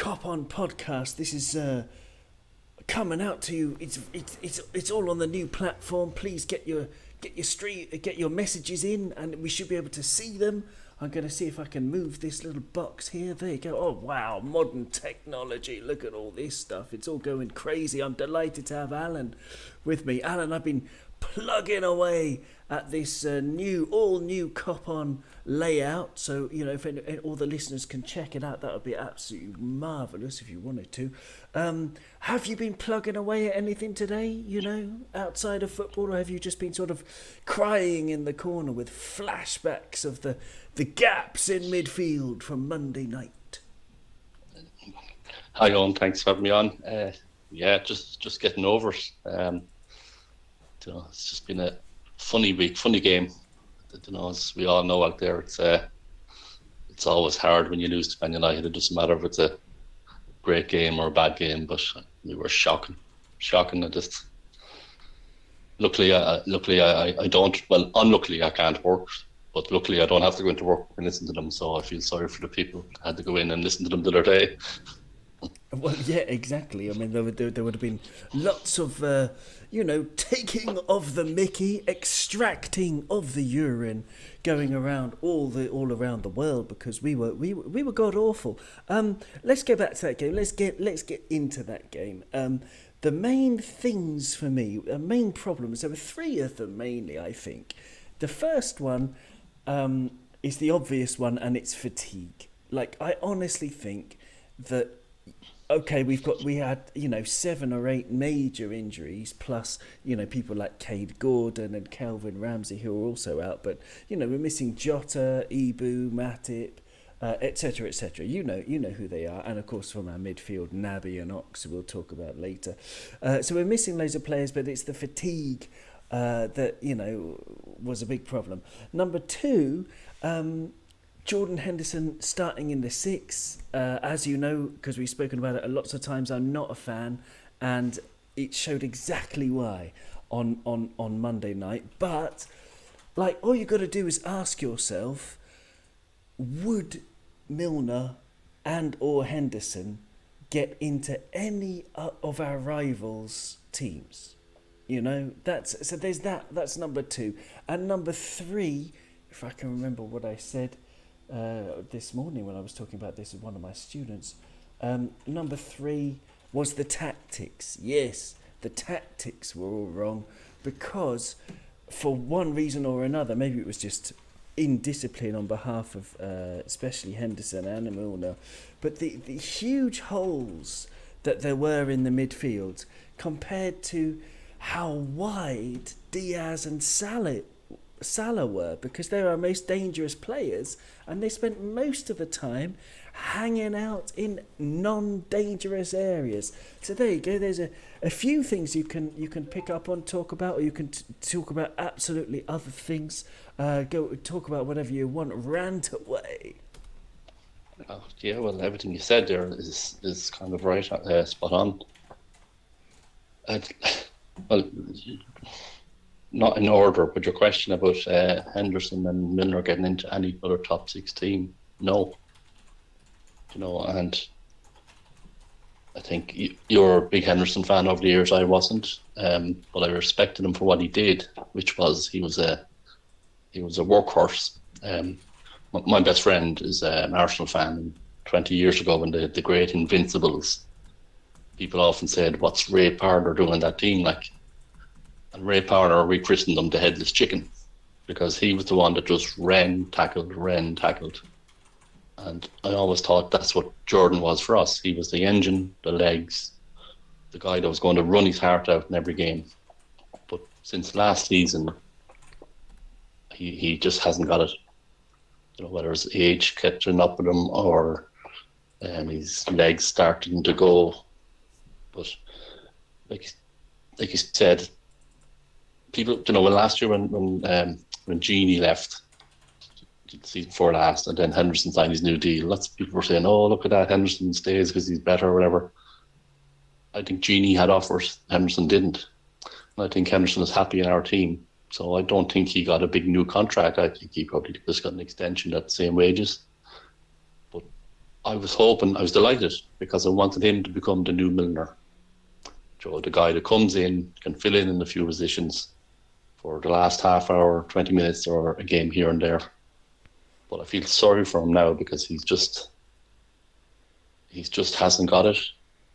Cop On podcast. This is coming out to you. It's all on the new platform. Please get your messages in, and we should be able to see them. I'm going to see if I can move this little box here. There you go. Oh wow, modern technology. Look at all this stuff. It's all going crazy. I'm delighted to have Alan with me. Alan, I've been plugging away at this all new Cop On layout. So, you know, if all the listeners can check it out, that would be absolutely marvellous if you wanted to. Have you been plugging away at anything today, you know, outside of football, or have you just been sort of crying in the corner with flashbacks of the gaps in midfield from Monday night? Hi, Owen. Thanks for having me on. Just getting over it. It's just been a funny week, funny game. As we all know out there, it's always hard when you lose to Man United. It doesn't matter if it's a great game or a bad game, but we were shocking. Luckily I don't. Well, unluckily I can't work, but luckily I don't have to go into work and listen to them. So I feel sorry for the people that had to go in and listen to them the other day. Well, yeah, exactly. I mean, there would have been lots of, taking of the mickey, extracting of the urine, going around all around the world because we were god awful. Let's go back to that game. Let's get into that game. The main things for me, the main problems. There were three of them mainly. I think the first one is the obvious one, and it's fatigue. Like, I honestly think that. Okay, we had 7 or 8 major injuries, plus people like Cade Gordon and Calvin Ramsey who are also out. But we're missing Jota, Ibu, Matip, etc., etc. You know who they are, and of course from our midfield, Naby and Ox, who we'll talk about later. So we're missing loads of players, but it's the fatigue that was a big problem. Number 2. Jordan Henderson starting in the 6, as you know, because we've spoken about it lots of times. I'm not a fan, and it showed exactly why on Monday night. But all you got to do is ask yourself: would Milner and or Henderson get into any of our rivals' teams? There's that. That's number 2, and number 3. If I can remember what I said. This morning when I was talking about this with one of my students, number 3 was the tactics. Yes, the tactics were all wrong because for one reason or another, maybe it was just indiscipline on behalf of especially Henderson and Milner, but the huge holes that there were in the midfield compared to how wide Diaz and Salah were, because they're our most dangerous players, and they spent most of the time hanging out in non-dangerous areas. So there you go. There's a few things you can pick up on, talk about, or you can talk about absolutely other things. Go talk about whatever you want, rant away. Oh, yeah, well, everything you said there is kind of right, spot on. Well, not in order, but your question about Henderson and Milner getting into any other top 6 team, no. And I think you're a big Henderson fan over the years. I wasn't, but I respected him for what he did, which was he was a workhorse. My best friend is an Arsenal fan. And 20 years ago, when the great Invincibles, people often said, "What's Ray Parlour doing in that team?" And Ray Parlour rechristened him the Headless Chicken because he was the one that just ran, tackled. And I always thought that's what Jordan was for us. He was the engine, the legs, the guy that was going to run his heart out in every game. But since last season, he just hasn't got it. Whether his age catching up with him or his legs starting to go. But like you said, people, last year when Genie left, the season before last, and then Henderson signed his new deal, lots of people were saying, "Oh, look at that, Henderson stays because he's better," or whatever. I think Genie had offers, Henderson didn't. And I think Henderson is happy in our team. So I don't think he got a big new contract. I think he probably just got an extension at the same wages. But I was delighted because I wanted him to become the new Milner. Joe, the guy that comes in, can fill in a few positions for the last half hour, 20 minutes, or a game here and there. But I feel sorry for him now because he's just hasn't got it,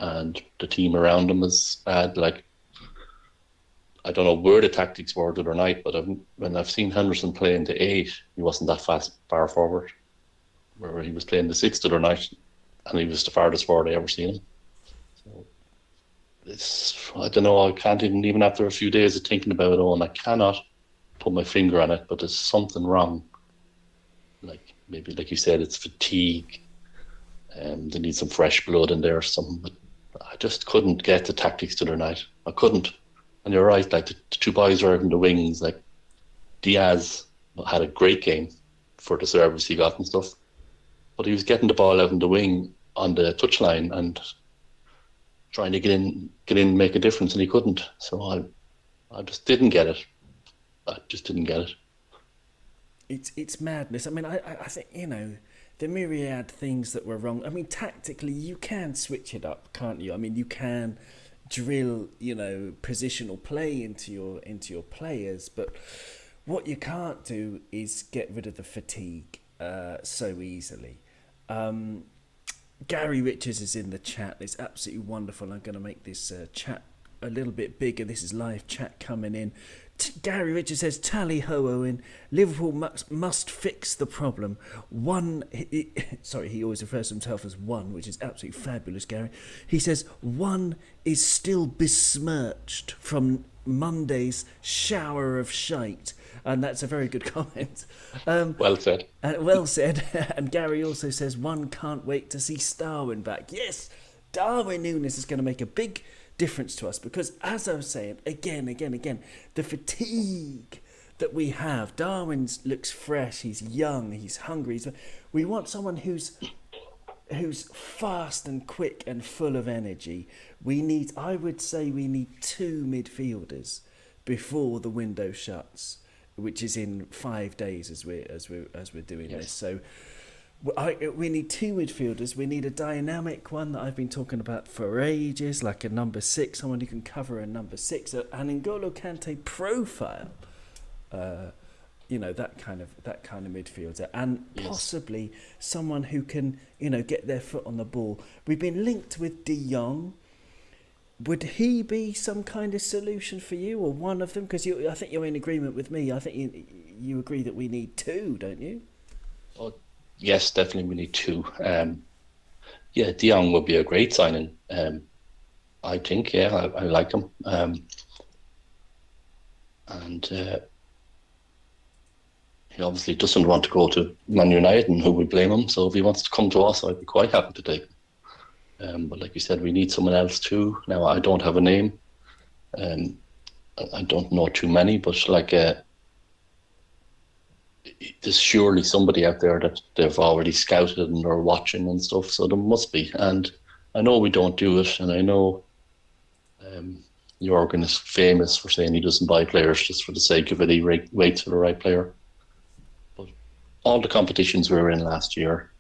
and the team around him is bad. Like, I don't know where the tactics were the other night, but when I've seen Henderson playing the 8, he wasn't that far forward. Where he was playing the 6 the other night, and he was the farthest forward I ever seen him. So I don't know. I can't even after a few days of thinking about it all, and I cannot put my finger on it, but there's something wrong. Like, maybe, like you said, it's fatigue. They need some fresh blood in there or something. But I just couldn't get the tactics the other night. I couldn't. And you're right, like the two boys were in the wings. Like, Diaz had a great game for the service he got and stuff, but he was getting the ball out in the wing on the touchline and trying to get in, make a difference, and he couldn't. So I just didn't get it. I just didn't get it. It's madness. I mean, I think, the myriad things that were wrong. I mean, tactically, you can switch it up, can't you? I mean, you can drill, positional play into your players, but what you can't do is get rid of the fatigue so easily. Gary Richards is in the chat. It's absolutely wonderful. I'm going to make this chat a little bit bigger. This is live chat coming in. Gary Richards says, tally ho, Owen. Liverpool must fix the problem. He always refers to himself as one, which is absolutely fabulous, Gary. He says, one is still besmirched from Monday's shower of shite. And that's a very good comment. Well said. Well said. And Gary also says, one can't wait to see Darwin back. Yes, Darwin Núñez is going to make a big difference to us because, as I was saying, again, the fatigue that we have. Darwin looks fresh, he's young, he's hungry. We want someone who's fast and quick and full of energy. I would say we need 2 midfielders before the window shuts, which is in 5 days as we're doing this. So we need 2 midfielders. We need a dynamic one that I've been talking about for ages, like a number 6, someone who can cover a number 6, an N'Golo Kante profile. That kind of midfielder, and possibly someone who can get their foot on the ball. We've been linked with De Jong. Would he be some kind of solution for you, or one of them? Because I think you're in agreement with me. I think you agree that we need 2, don't you? Oh, yes, definitely we need 2. De Jong would be a great signing. I think, I like him. He obviously doesn't want to go to Man United, and who would blame him? So if he wants to come to us, I'd be quite happy to take him. But like you said, we need someone else too. Now, I don't have a name. I don't know too many, but there's surely somebody out there that they've already scouted and are watching and stuff, so there must be. And I know we don't do it, and I know Jurgen is famous for saying he doesn't buy players just for the sake of it. He waits for the right player. But all the competitions we were in last year,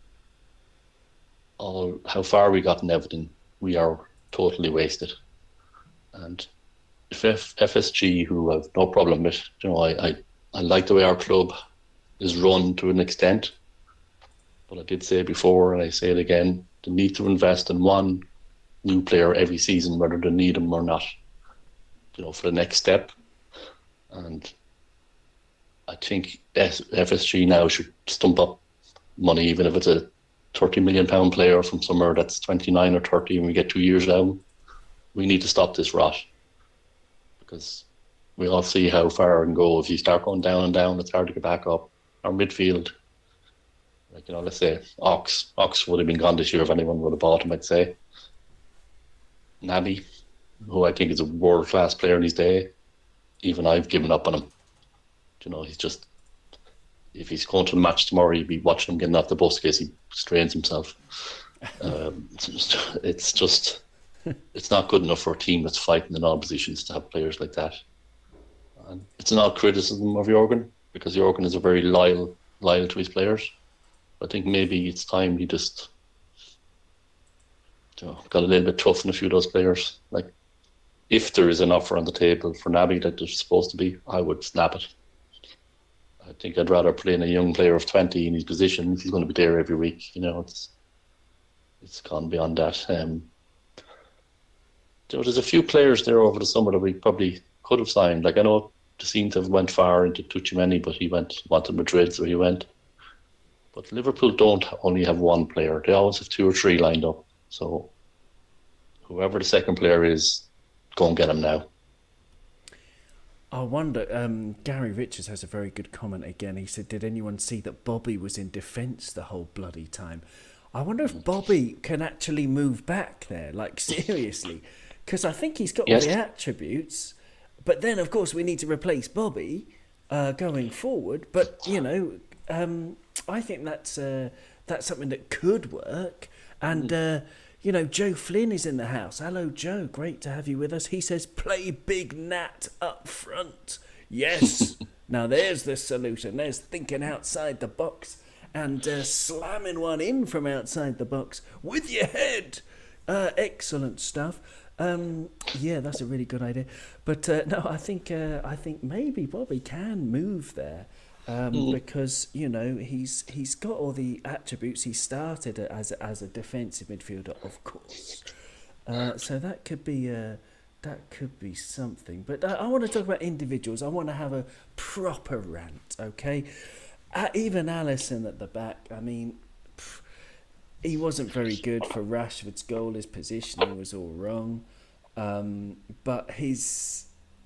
how far we got in everything, we are totally wasted. And if FSG, who have no problem with, I like the way our club is run to an extent, but I did say before, and I say it again, they need to invest in one new player every season, whether they need him or not, for the next step. And I think FSG now should stump up money, even if it's a £30 million player from somewhere that's 29 or 30 and we get 2 years down. We need to stop this rot, because we all see how far it can go. If you start going down and down, it's hard to get back up. Our midfield, let's say Ox would have been gone this year if anyone would have bought him, I'd say. Naby, who I think is a world-class player in his day, even I've given up on him. He's just, if he's going to the match tomorrow, you'd be watching him getting off the bus in case he strains himself. It's not good enough for a team that's fighting in all positions to have players like that. And it's not criticism of Jurgen, because Jurgen is a very loyal to his players. I think maybe it's time he just got a little bit tough in a few of those players. Like, if there is an offer on the table for Naby that there's supposed to be, I would snap it. I think I'd rather play in a young player of 20 in his position if he's going to be there every week. It's gone beyond that. There's a few players there over the summer that we probably could have signed. Like, I know De Seaman went far into Tuchimani, but he wanted Madrid, so he went. But Liverpool don't only have one player; they always have two or three lined up. So whoever the second player is, go and get him now. I wonder, Gary Richards has a very good comment again. He said, did anyone see that Bobby was in defence the whole bloody time? I wonder if Bobby can actually move back there, like seriously. Because I think he's got all the attributes. But then, of course, we need to replace Bobby going forward. But, I think that's something that could work. And, Joe Flynn is in the house. Hello, Joe. Great to have you with us. He says, play Big Nat up front. Yes. Now, there's the solution. There's thinking outside the box and slamming one in from outside the box with your head. Excellent stuff. That's a really good idea. But no, I think maybe Bobby can move there. Because he's got all the attributes. He started as a defensive midfielder, of course. So that could be something. But I want to talk about individuals. I want to have a proper rant. Okay, even Alisson at the back. I mean, he wasn't very good for Rashford's goal. His positioning was all wrong. But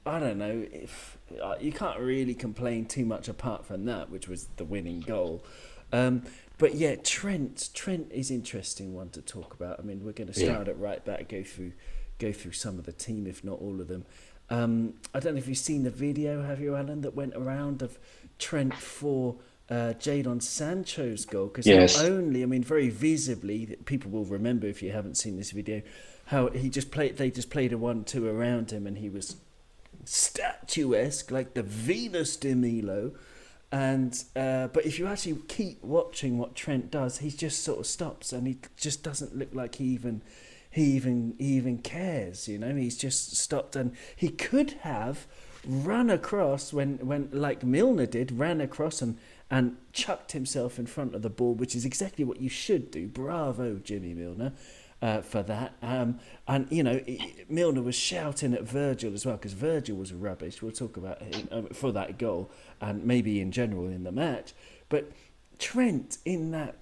I don't know if you can't really complain too much apart from that, which was the winning goal. But yeah, Trent is interesting one to talk about. I mean, we're going to start at right back, go through some of the team, if not all of them. I don't know if you've seen the video, have you, Alan, that went around of Trent for Jadon Sancho's goal? Because not only, I mean, very visibly, people will remember if you haven't seen this video, how they just played a 1-2 around him, and he was statuesque, like the Venus de Milo. And but if you actually keep watching what Trent does, he just sort of stops, and he just doesn't look like he even cares. He's just stopped, and he could have run across when like Milner did, ran across and chucked himself in front of the ball, which is exactly what you should do. Bravo, Jimmy Milner. For that, and Milner was shouting at Virgil as well, because Virgil was rubbish. We'll talk about him for that goal and maybe in general in the match. But Trent in that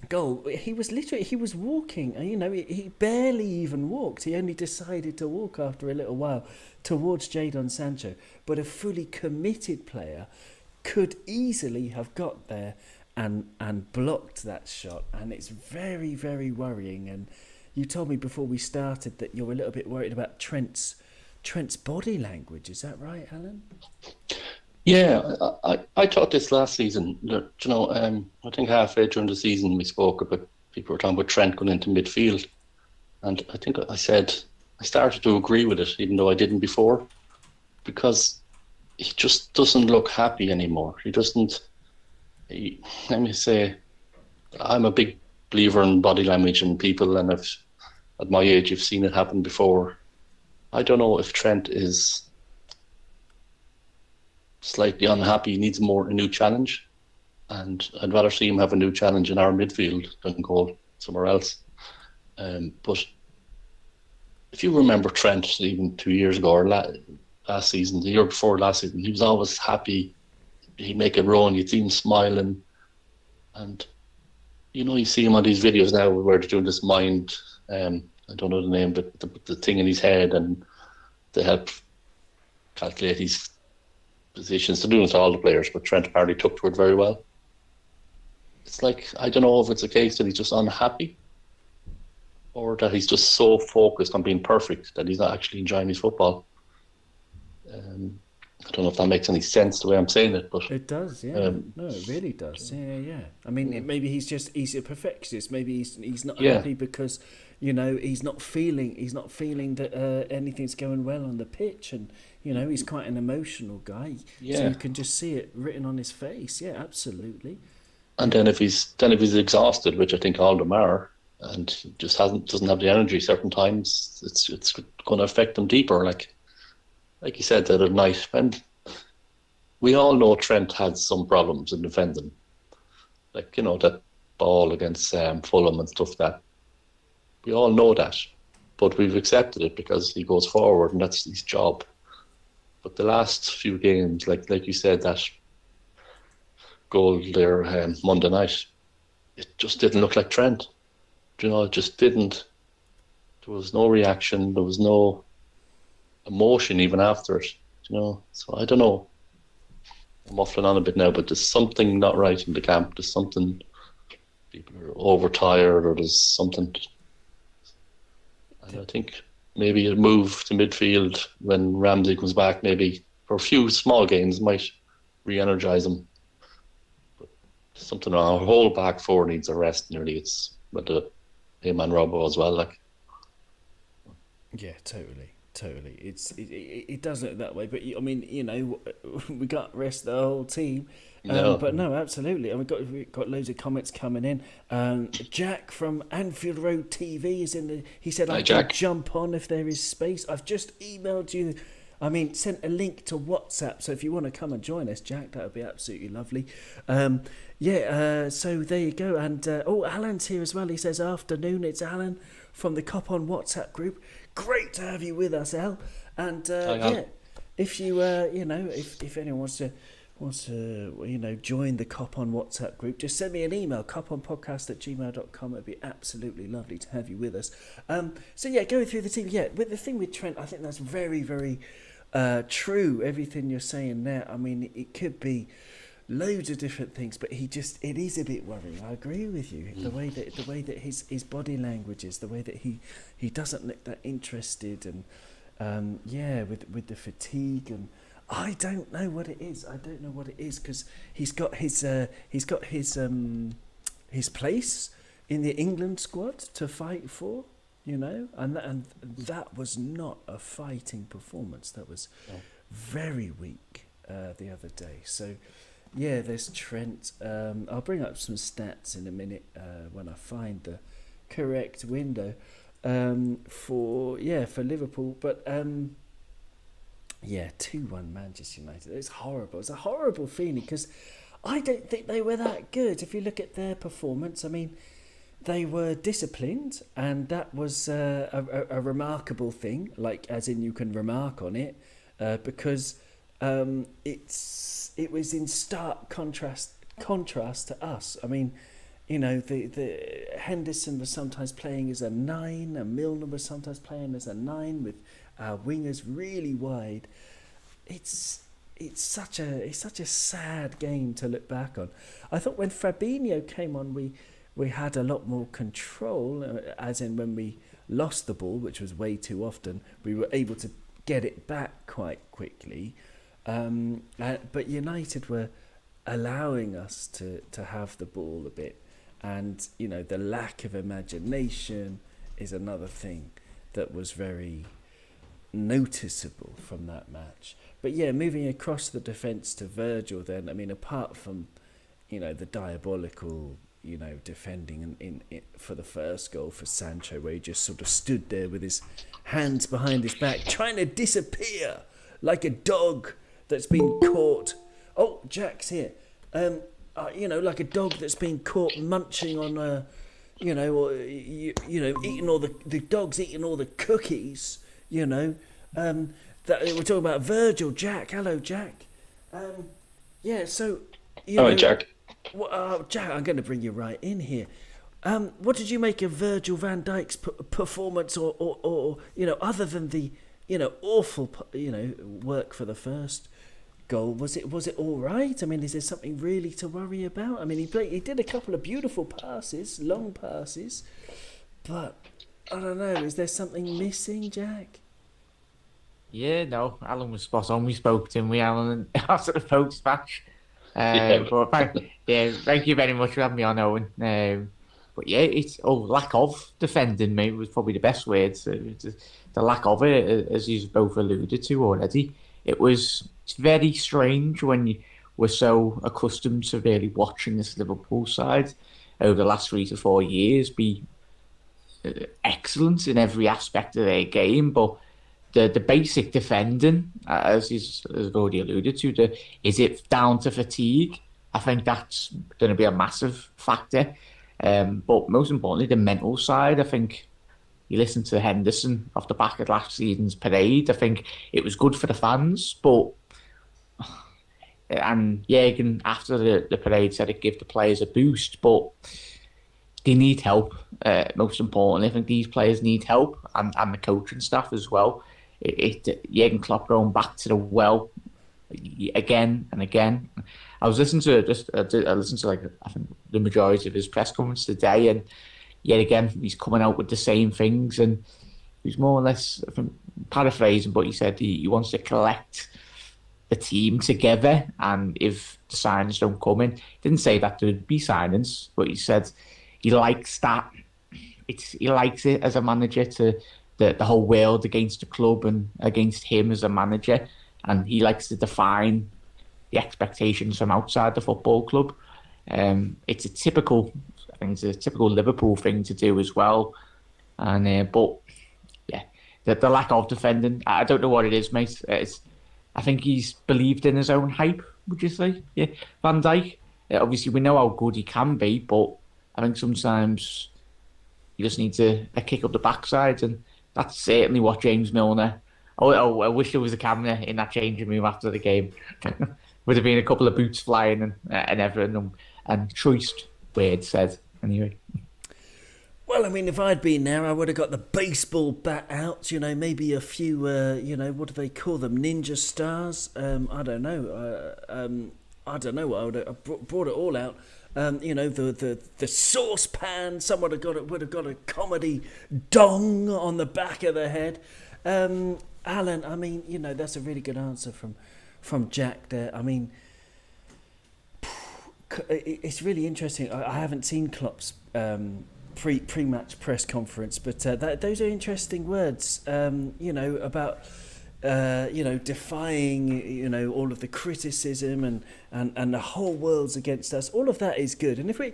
goal, he was walking. He barely even walked. He only decided to walk after a little while towards Jadon Sancho. But a fully committed player could easily have got there and blocked that shot, and it's very, very worrying. And you told me before we started that you're a little bit worried about Trent's body language. Is that right, Alan? Yeah, I thought this last season. I think halfway during the season we spoke about, people were talking about Trent going into midfield, and I think I said I started to agree with it, even though I didn't before, because he just doesn't look happy anymore. He doesn't. Let me say, I'm a big believer in body language and people, and at my age, you've seen it happen before. I don't know if Trent is slightly unhappy, he needs a new challenge, and I'd rather see him have a new challenge in our midfield than go somewhere else. But if you remember Trent, even 2 years ago, or last season, the year before last season, he was always happy. He'd make a run, you'd see him smiling, and you see him on these videos now where they're doing this mind, I don't know the name, but the thing in his head, and they help calculate his positions. They're doing it to all the players, but Trent apparently took to it very well. It's like, I don't know if it's a case that he's just unhappy, or that he's just so focused on being perfect that he's not actually enjoying his football. I don't know if that makes any sense the way I'm saying it, but it does. Yeah, no, it really does. Yeah. I mean, maybe he's a perfectionist. Maybe he's not happy because he's not feeling that anything's going well on the pitch, and he's quite an emotional guy. Yeah. So you can just see it written on his face. Yeah, absolutely. And then if he's exhausted, which I think all of them are, and he just doesn't have the energy. Certain times, it's going to affect him deeper. Like you said the other night, and we all know Trent had some problems in defending, like that ball against Fulham and stuff. That we all know that, but we've accepted it because he goes forward and that's his job. But the last few games, like you said, that goal there Monday night, it just didn't look like Trent. It just didn't. There was no reaction. There was no emotion even after it. So I don't know. I'm waffling on a bit now, but there's something not right in the camp. There's something. People are overtired, or there's something. And I think maybe a move to midfield when Ramsey comes back, maybe for a few small games, might re-energise him. But something, our whole back four needs a rest nearly. It's with him and Robbo as well. Yeah, totally. It does look that way, but I mean, we got rest the whole team. But no, absolutely. And we've got loads of comments coming in. Jack from Anfield Road TV is in the. He said, "I can jump on if there is space." I've just emailed you. Sent a link to WhatsApp. So if you want to come and join us, Jack, that would be absolutely lovely. So there you go. And Alan's here as well. He says, "Afternoon." It's Alan from the Cop on WhatsApp group. Great to have you with us, Al. And if you if anyone wants to join the Cop on WhatsApp group, just send me an email, coponpodcast@gmail.com. It'd be absolutely lovely to have you with us. Going through the team, with the thing with Trent, I think that's very, very true, everything you're saying there. I mean, it could be loads of different things, but it is a bit worrying. I agree with you. The way that his body language is, the way that he doesn't look that interested, and with the fatigue, and I don't know what it is. Because he's got his place in the England squad to fight for, and that was not a fighting performance. That was very weak the other day. So. Yeah, there's Trent. I'll bring up some stats in a minute when I find the correct window for Liverpool. But 2-1 Manchester United. It's horrible. It's a horrible feeling because I don't think they were that good. If you look at their performance, I mean, they were disciplined, and that was a remarkable thing. Like, as in, you can remark on it because it was in stark contrast to us. I mean, the Henderson was sometimes playing as a 9, and Milner was sometimes playing as a 9 with our wingers really wide. It's such a sad game to look back on. I thought when Fabinho came on, we had a lot more control, as in when we lost the ball, which was way too often, we were able to get it back quite quickly. But United were allowing us to have the ball a bit, and the lack of imagination is another thing that was very noticeable from that match. But moving across the defence to Virgil, then I mean, apart from the diabolical defending in for the first goal for Sancho, where he just sort of stood there with his hands behind his back, trying to disappear like a dog that's been caught. Oh, Jack's here. Like a dog that's been caught munching on eating all the dog's eating all the cookies. That we're talking about Virgil. Jack, hello, Jack. So Hello, Jack. Jack, I'm going to bring you right in here. What did you make of Virgil van Dijk's performance, or other than the awful work for the first goal? Was it all right? I mean, is there something really to worry about? I mean, he did a couple of beautiful passes, long passes, but I don't know. Is there something missing, Jack? Yeah, no, Alan was spot on. We spoke to him, Alan, after the post match. But thank you very much for having me on, Owen. But it's lack of defending, mate, was probably the best word. The lack of it, as you've both alluded to already. It's very strange when you were so accustomed to really watching this Liverpool side over the last 3 to 4 years be excellent in every aspect of their game, but the basic defending, as I've already alluded to, is it down to fatigue? I think that's going to be a massive factor. But most importantly, the mental side. I think you listen to Henderson off the back of last season's parade. I think it was good for the fans, but and Jurgen after the parade said it gave the players a boost, but they need help. Most importantly, I think these players need help, and the coaching staff as well. Jurgen Klopp going back to the well again and again. I was listening to I listened to like I think the majority of his press conference today, and yet again he's coming out with the same things, and he's more or less, I think, paraphrasing, but he said he wants to collect the team together, and if the signings don't come in, he didn't say that there'd be signings, but he said he likes that. He likes it as a manager to the whole world against the club and against him as a manager, and he likes to define the expectations from outside the football club. It's a typical Liverpool thing to do as well, and but yeah, the lack of defending, I don't know what it is, mate. I think he's believed in his own hype. Would you say? Yeah, Van Dijk. Obviously, we know how good he can be, but I think sometimes you just need a kick up the backside, and that's certainly what James Milner. Oh, I wish there was a camera in that changing room after the game. Would have been a couple of boots flying and everything, and choice words said anyway. Well, I mean, if I'd been there, I would have got the baseball bat out. Maybe a few. What do they call them? Ninja stars. I don't know. I don't know. I would have brought it all out. The saucepan. Someone would have got a comedy dong on the back of the head. Alan, I mean, that's a really good answer from Jack there. I mean, it's really interesting. I haven't seen Klopp's pre-match press conference, but those are interesting words. About defying all of the criticism and the whole world's against us. All of that is good. And if we're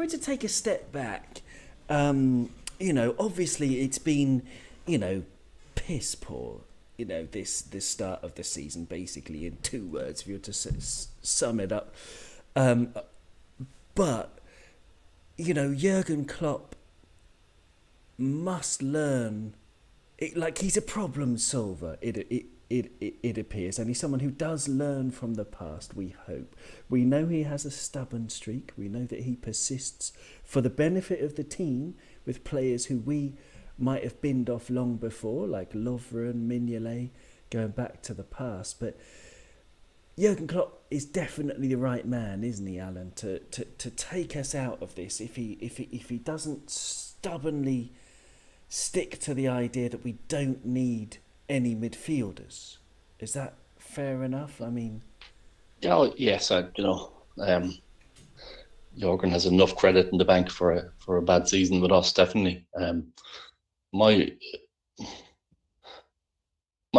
to take a step back, obviously it's been piss poor. This start of the season, basically in 2 words, if you were to sum it up. But Jurgen Klopp must learn. He's a problem solver. It appears, and he's someone who does learn from the past. We hope. We know he has a stubborn streak. We know that he persists for the benefit of the team with players who we might have binned off long before, like Lovren, Mignolet, going back to the past. But Jurgen Klopp is definitely the right man, isn't he, Alan, to take us out of this if he doesn't stubbornly stick to the idea that we don't need any midfielders. Is that fair enough? I mean, yes, Jurgen has enough credit in the bank for a bad season with us, definitely. My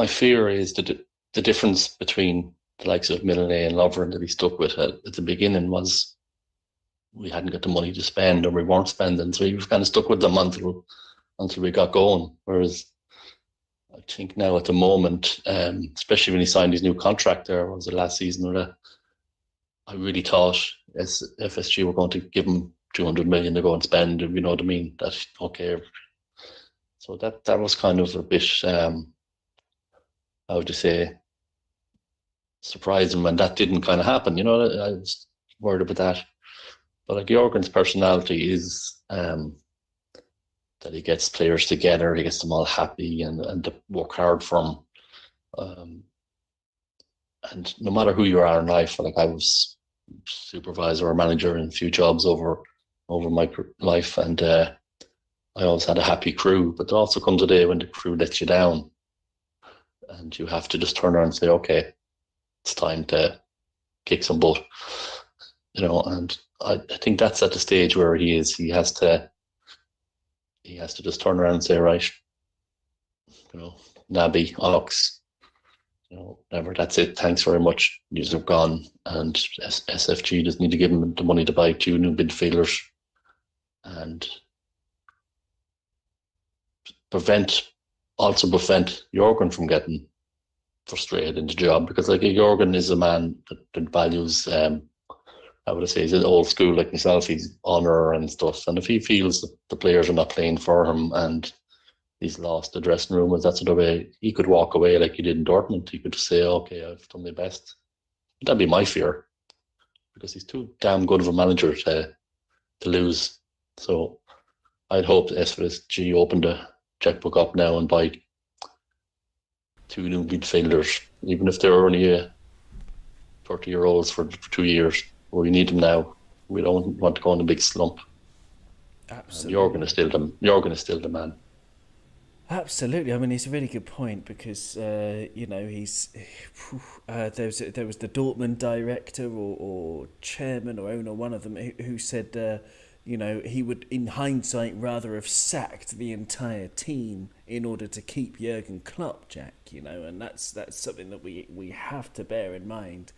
fear is that the difference between the likes of Mignolet and Lovren that he stuck with at the beginning was we hadn't got the money to spend, or we weren't spending, so he was kind of stuck with them until we got going. Whereas I think now at the moment, especially when he signed his new contract there, was the last season, I really thought FSG were going to give him 200 million to go and spend, if you know what I mean. That's okay. So that was kind of a bit, how would you say, surprising when that didn't kind of happen. I was worried about that. But like Jurgen's personality is that he gets players together, he gets them all happy and to work hard for them. And no matter who you are in life, like I was supervisor or manager in a few jobs over my life, and I always had a happy crew, but there also comes a day when the crew lets you down and you have to just turn around and say, okay, it's time to kick some butt, and I think that's at the stage where he is. He has to just turn around and say, right, Naby, Ox, whatever, that's it, thanks very much, you have gone, and SFG just need to give him the money to buy 2 new midfielders, and prevent Jurgen from getting frustrated in the job, because like Jurgen is a man that values how would I say, he's old school like myself. He's honour and stuff, and if he feels that the players are not playing for him and he's lost the dressing room, that sort of way, he could walk away like he did in Dortmund. He could just say, okay, I've done my best. That'd be my fear, because he's too damn good of a manager to lose. So I'd hope SVSG opened a checkbook up now and buy 2 new midfielders, even if they're only 30-year-olds for 2 years. We need them now. We don't want to go on a big slump. Absolutely. Jurgen is still the man. Absolutely. I mean, it's a really good point, because he's there was the Dortmund director or chairman or owner, one of them, who said he would, in hindsight, rather have sacked the entire team in order to keep Jurgen Klopp, Jack. And that's something that we have to bear in mind,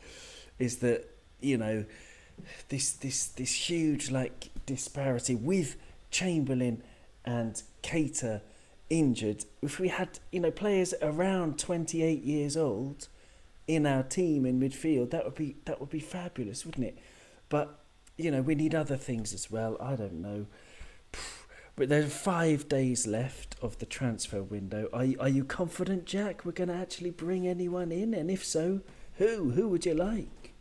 is that this huge disparity with Chamberlain and Keita injured. If we had players around 28 years old in our team in midfield, that would be fabulous, wouldn't it? But we need other things as well. I don't know. But there's 5 days left of the transfer window. Are you confident, Jack, we're going to actually bring anyone in? And if so, who would you like?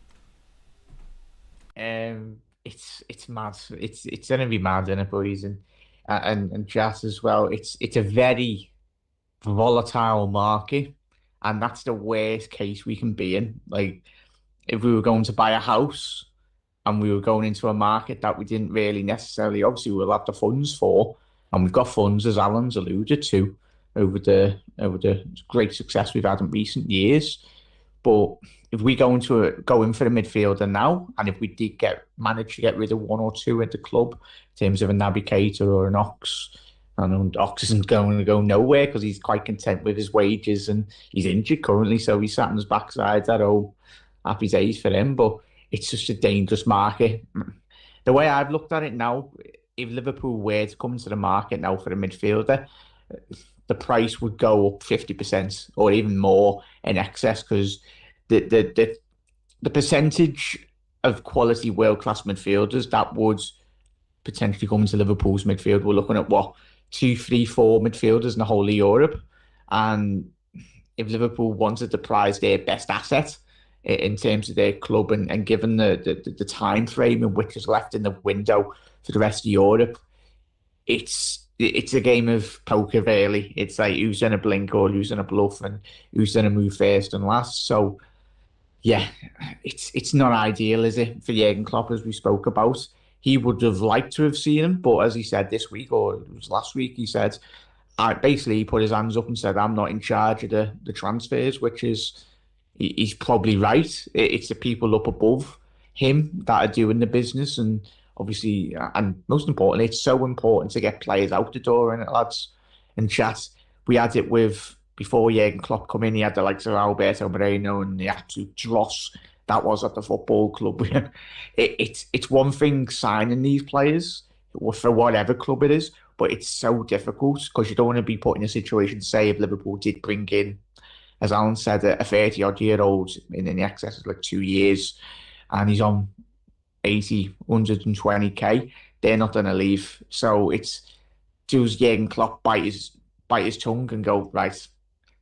It's mad. It's gonna be mad, isn't it, boys, and chat as well. It's a very volatile market, and that's the worst case we can be in. Like, if we were going to buy a house and we were going into a market that we didn't really necessarily, obviously we'll have the funds for, and we've got funds, as Alan's alluded to, over the great success we've had in recent years. But if we go in for a midfielder now, and if we did manage to get rid of 1 or 2 at the club, in terms of a Navigator or an Ox, I know Ox isn't going to go nowhere because he's quite content with his wages and he's injured currently, so he's sat on his backside at home. Happy days for him, but it's just a dangerous market. The way I've looked at it now, if Liverpool were to come into the market now for a midfielder, the price would go up 50% or even more in excess, because the percentage of quality world-class midfielders that would potentially come into Liverpool's midfield, we're looking at 2, 3, 4 midfielders in the whole of Europe. And if Liverpool wanted to prize their best asset in terms of their club, and given the time frame in which is left in the window for the rest of Europe, it's a game of poker, really. It's like who's going to blink or who's going to bluff, and who's going to move first and last. So, yeah, it's not ideal, is it, for Jurgen Klopp, as we spoke about. He would have liked to have seen him, but as he said this week, or it was last week, he said, basically he put his hands up and said, I'm not in charge of the transfers, which is, he's probably right. It's the people up above him that are doing the business, and obviously, and most importantly, it's so important to get players out the door, and lads, and chat. We had it with, before Jurgen Klopp come in, he had the likes of Alberto Moreno and the absolute dross that was at the football club. It's one thing signing these players for whatever club it is, but it's so difficult because you don't want to be put in a situation, say, if Liverpool did bring in, as Alan said, a 30-odd-year-old in the excess of 2 years, and he's on 80, 120k, they're not going to leave. So does Jurgen Klopp bite his tongue and go, right,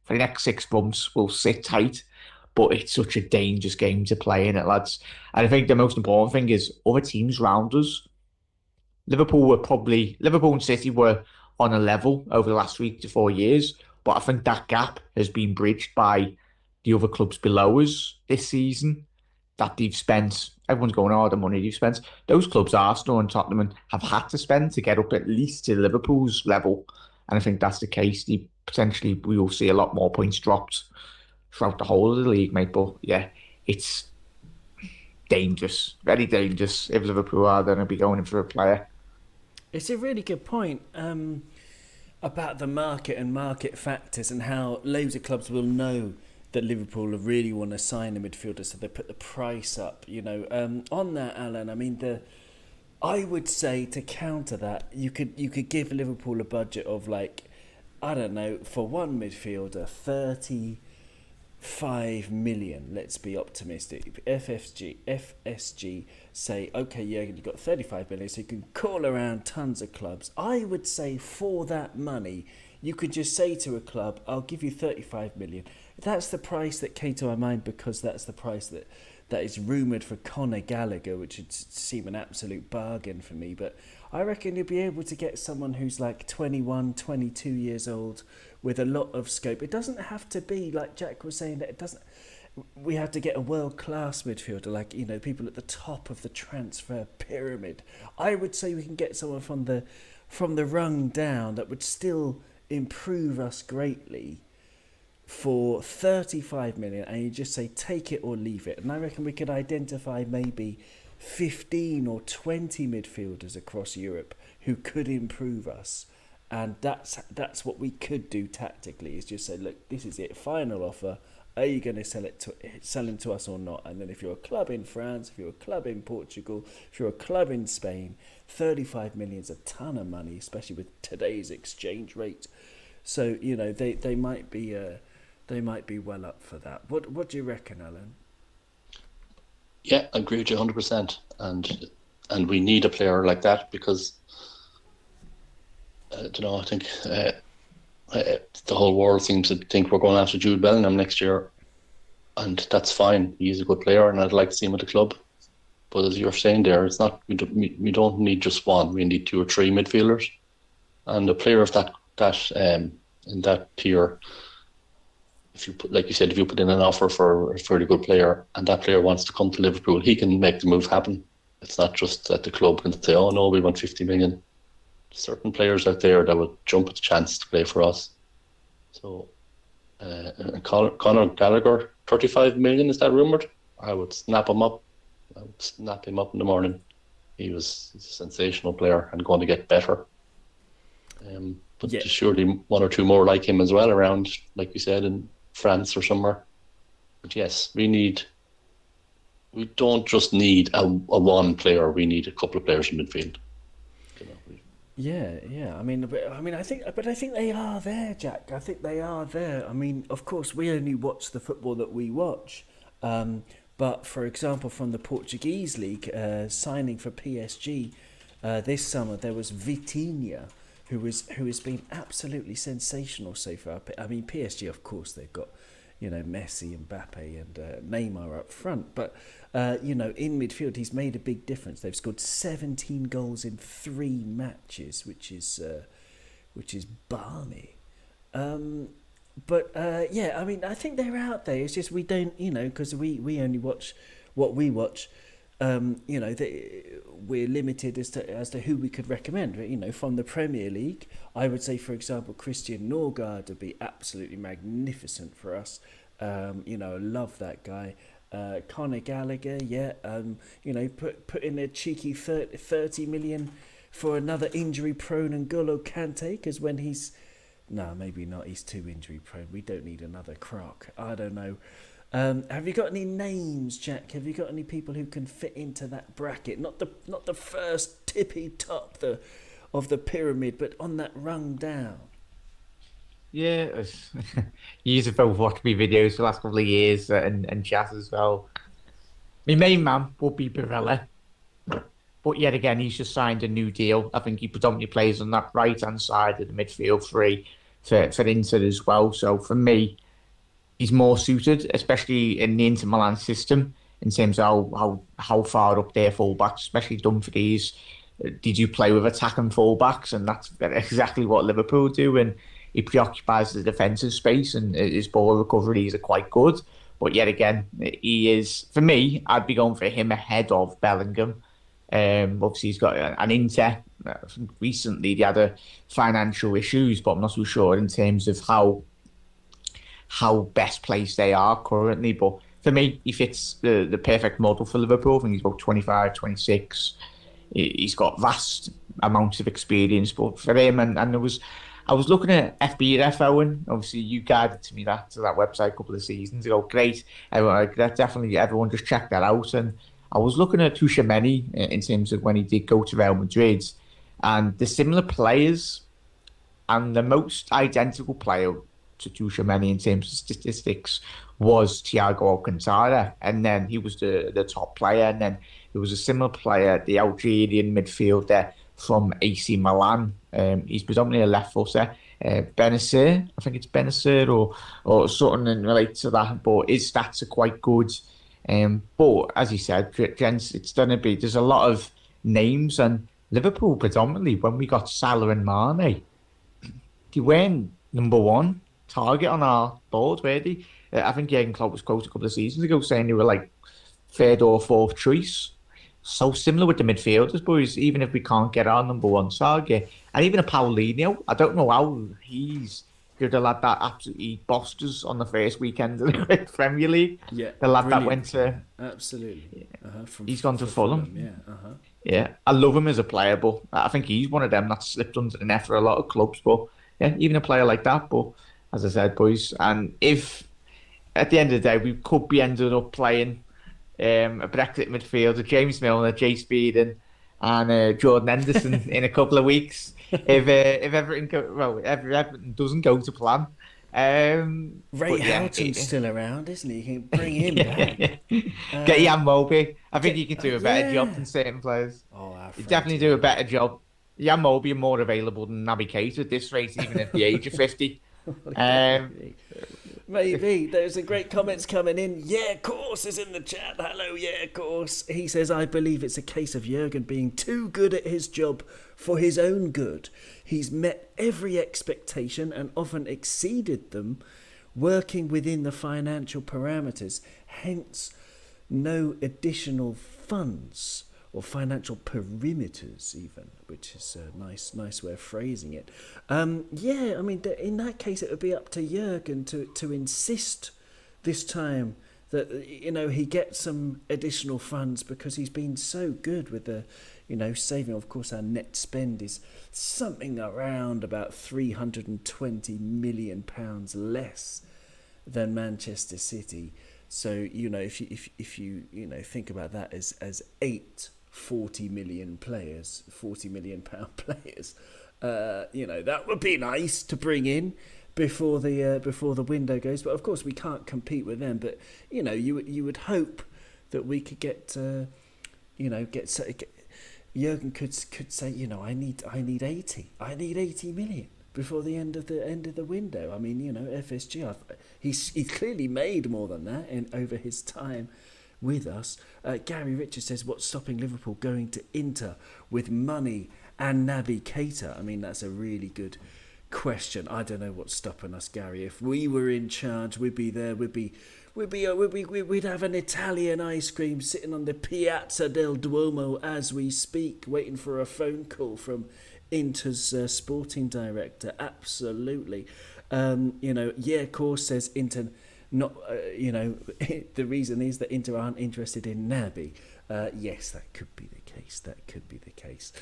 for the next 6 months, we'll sit tight. But it's such a dangerous game to play in it, lads. And I think the most important thing is other teams round us. Liverpool and City were on a level over the last 3 to 4 years, but I think that gap has been bridged by the other clubs below us this season, that they've spent, everyone's going, the money they've spent. Those clubs, Arsenal and Tottenham, have had to spend to get up at least to Liverpool's level. And I think that's the case. Potentially, we will see a lot more points dropped throughout the whole of the league, mate. But yeah, it's dangerous, very dangerous if Liverpool are going to be going in for a player. It's a really good point about the market and market factors, and how loads of clubs will know that Liverpool really want to sign a midfielder, so they put the price up. On that, Alan, I mean, I would say, to counter that, you could give Liverpool a budget of I don't know, for one midfielder, 35 million, let's be optimistic. FSG say, okay, yeah, you've got 35 million, so you can call around tons of clubs. I would say for that money, you could just say to a club, I'll give you 35 million. That's the price that came to my mind, because that's the price that is rumoured for Conor Gallagher, which would seem an absolute bargain for me. But I reckon you'll be able to get someone who's like 21, 22 years old with a lot of scope. It doesn't have to be, like Jack was saying, that it doesn't. We have to get a world-class midfielder, like, you know, people at the top of the transfer pyramid. I would say we can get someone from the rung down that would still improve us greatly for 35 million, and you just say take it or leave it. And I reckon we could identify maybe 15 or 20 midfielders across Europe who could improve us. And that's what we could do tactically, is just say, look, this is it, final offer. Are you going to sell him to us or not? And then if you're a club in France, if you're a club in Portugal, if you're a club in Spain, 35 million is a ton of money, especially with today's exchange rate. So, you know, they might be well up for that. What do you reckon, Alan? Yeah, I agree with you 100%. And we need a player like that, because I think the whole world seems to think we're going after Jude Bellingham next year, and that's fine. He's a good player, and I'd like to see him at the club. But as you're saying there, it's not. We don't need just one. We need 2 or 3 midfielders, and a player of that in that tier. If you put, like you said, if you put in an offer for a fairly good player, and that player wants to come to Liverpool, he can make the move happen. It's not just that the club can say, "Oh no, we want 50 million." Certain players out there that would jump at the chance to play for us. So, Conor Gallagher, 35 million, is that rumoured? I would snap him up. I would snap him up in the morning. He's a sensational player and going to get better. But there's surely 1 or 2 more like him as well around, like you said, in France or somewhere. But yes, we don't just need a one player. We need a couple of players in midfield. Yeah. I mean, I think they are there, Jack. I think they are there. I mean, of course, we only watch the football that we watch. But for example, from the Portuguese league, signing for PSG this summer, there was Vitinha, who has been absolutely sensational so far. I mean, PSG, of course, they've got, you know, Messi, Mbappe, and Neymar up front. But, you know, in midfield, he's made a big difference. They've scored 17 goals in 3 matches, which is balmy. But yeah, I mean, I think they're out there. It's just we don't, you know, because we only watch what we watch. You know, we're limited as to who we could recommend. You know, from the Premier League, I would say, for example, Christian Norgard would be absolutely magnificent for us. You know, I love that guy. Conor Gallagher, yeah. You know, put in a cheeky 30 million for another injury-prone N'Golo Kante, because when he's... No, maybe not. He's too injury-prone. We don't need another Croc. I don't know. Have you got any names, Jack? Have you got any people who can fit into that bracket? Not the first tippy top of the pyramid, but on that rung down. Yeah, you have both watched me videos for the last couple of years and chat as well. My main man would be Barella, but yet again, he's just signed a new deal. I think he predominantly plays on that right-hand side of the midfield three for Inter as well. So for me, he's more suited, especially in the Inter Milan system, in terms of how far up their fullbacks, especially Dumfries. Did you play with attacking fullbacks? And that's exactly what Liverpool do. And he preoccupies the defensive space, and his ball recoveries are quite good. But yet again, he is, for me, I'd be going for him ahead of Bellingham. Obviously, he's got an Inter. Recently, they had financial issues, but I'm not too sure in terms of how best placed they are currently. But for me, he fits the perfect model for Liverpool. I think he's about 25, 26. He's got vast amounts of experience. But for him, and I was looking at FBref, Owen. Obviously, you guided to me to that website a couple of seasons ago. Great. Everyone just check that out. And I was looking at Tchouaméni in terms of when he did go to Real Madrid, and the similar players and the most identical player to Tchouaméni in terms of statistics was Thiago Alcantara, and then he was the top player, and then there was a similar player, the Algerian midfielder from AC Milan. He's predominantly a left footer. Benacer, I think it's Benacer or something in relate to that, but his stats are quite good. But as you said, gents, it's going to be, there's a lot of names, and Liverpool predominantly, when we got Salah and Mane, they weren't number one target on our board, were they? I think Jurgen Klopp was quoted a couple of seasons ago saying they were like third or fourth choice. So similar with the midfielders, boys. Even if we can't get our number one target, and even a Paulinho, I don't know how he's the lad that absolutely bossed us on the first weekend of the Premier League. Yeah, the lad brilliant. that went to absolutely. He's gone to Fulham. Yeah. Yeah, I love him as a player, but I think he's one of them that slipped under the net for a lot of clubs. But yeah, even a player like that. But as I said, boys, and if at the end of the day we could be ended up playing a Brexit midfielder, James Milner, Jay Speeden, and Jordan Henderson in a couple of weeks, if everything everything doesn't go to plan. Ray Houghton's still around, isn't he? You can bring him back. Get Jan Moby. I think he can do a better job than certain players. He definitely do a better job. Jan Moby are more available than Naby Keita at this rate, even at the age of 50. Maybe. There's a great comments coming in. Yeah, of course is in the chat. Hello, yeah, of course. He says, I believe it's a case of Jurgen being too good at his job for his own good. He's met every expectation and often exceeded them, working within the financial parameters. Hence, no additional funds or financial perimeters even, which is a nice way of phrasing it. Yeah, I mean, in that case, it would be up to Jurgen to insist this time that, he gets some additional funds, because he's been so good with the, saving. Of course, our net spend is something around about £320 million less than Manchester City. So, if you think about that as 40 million players, £40 million players, that would be nice to bring in before the window goes. But of course we can't compete with them. But you would hope that we could get Jurgen could say, I need 80 million before the end of the window. I mean, FSG, he's clearly made more than that over his time with us. Gary Richards says, what's stopping Liverpool going to Inter with money and Naby Keita? I mean, that's a really good question. I don't know what's stopping us, Gary. If we were in charge, we'd be there. We'd have an Italian ice cream sitting on the Piazza del Duomo as we speak, waiting for a phone call from Inter's sporting director. Absolutely. Of course, says Inter. Not, the reason is that Inter aren't interested in Naby. Yes, that could be the case.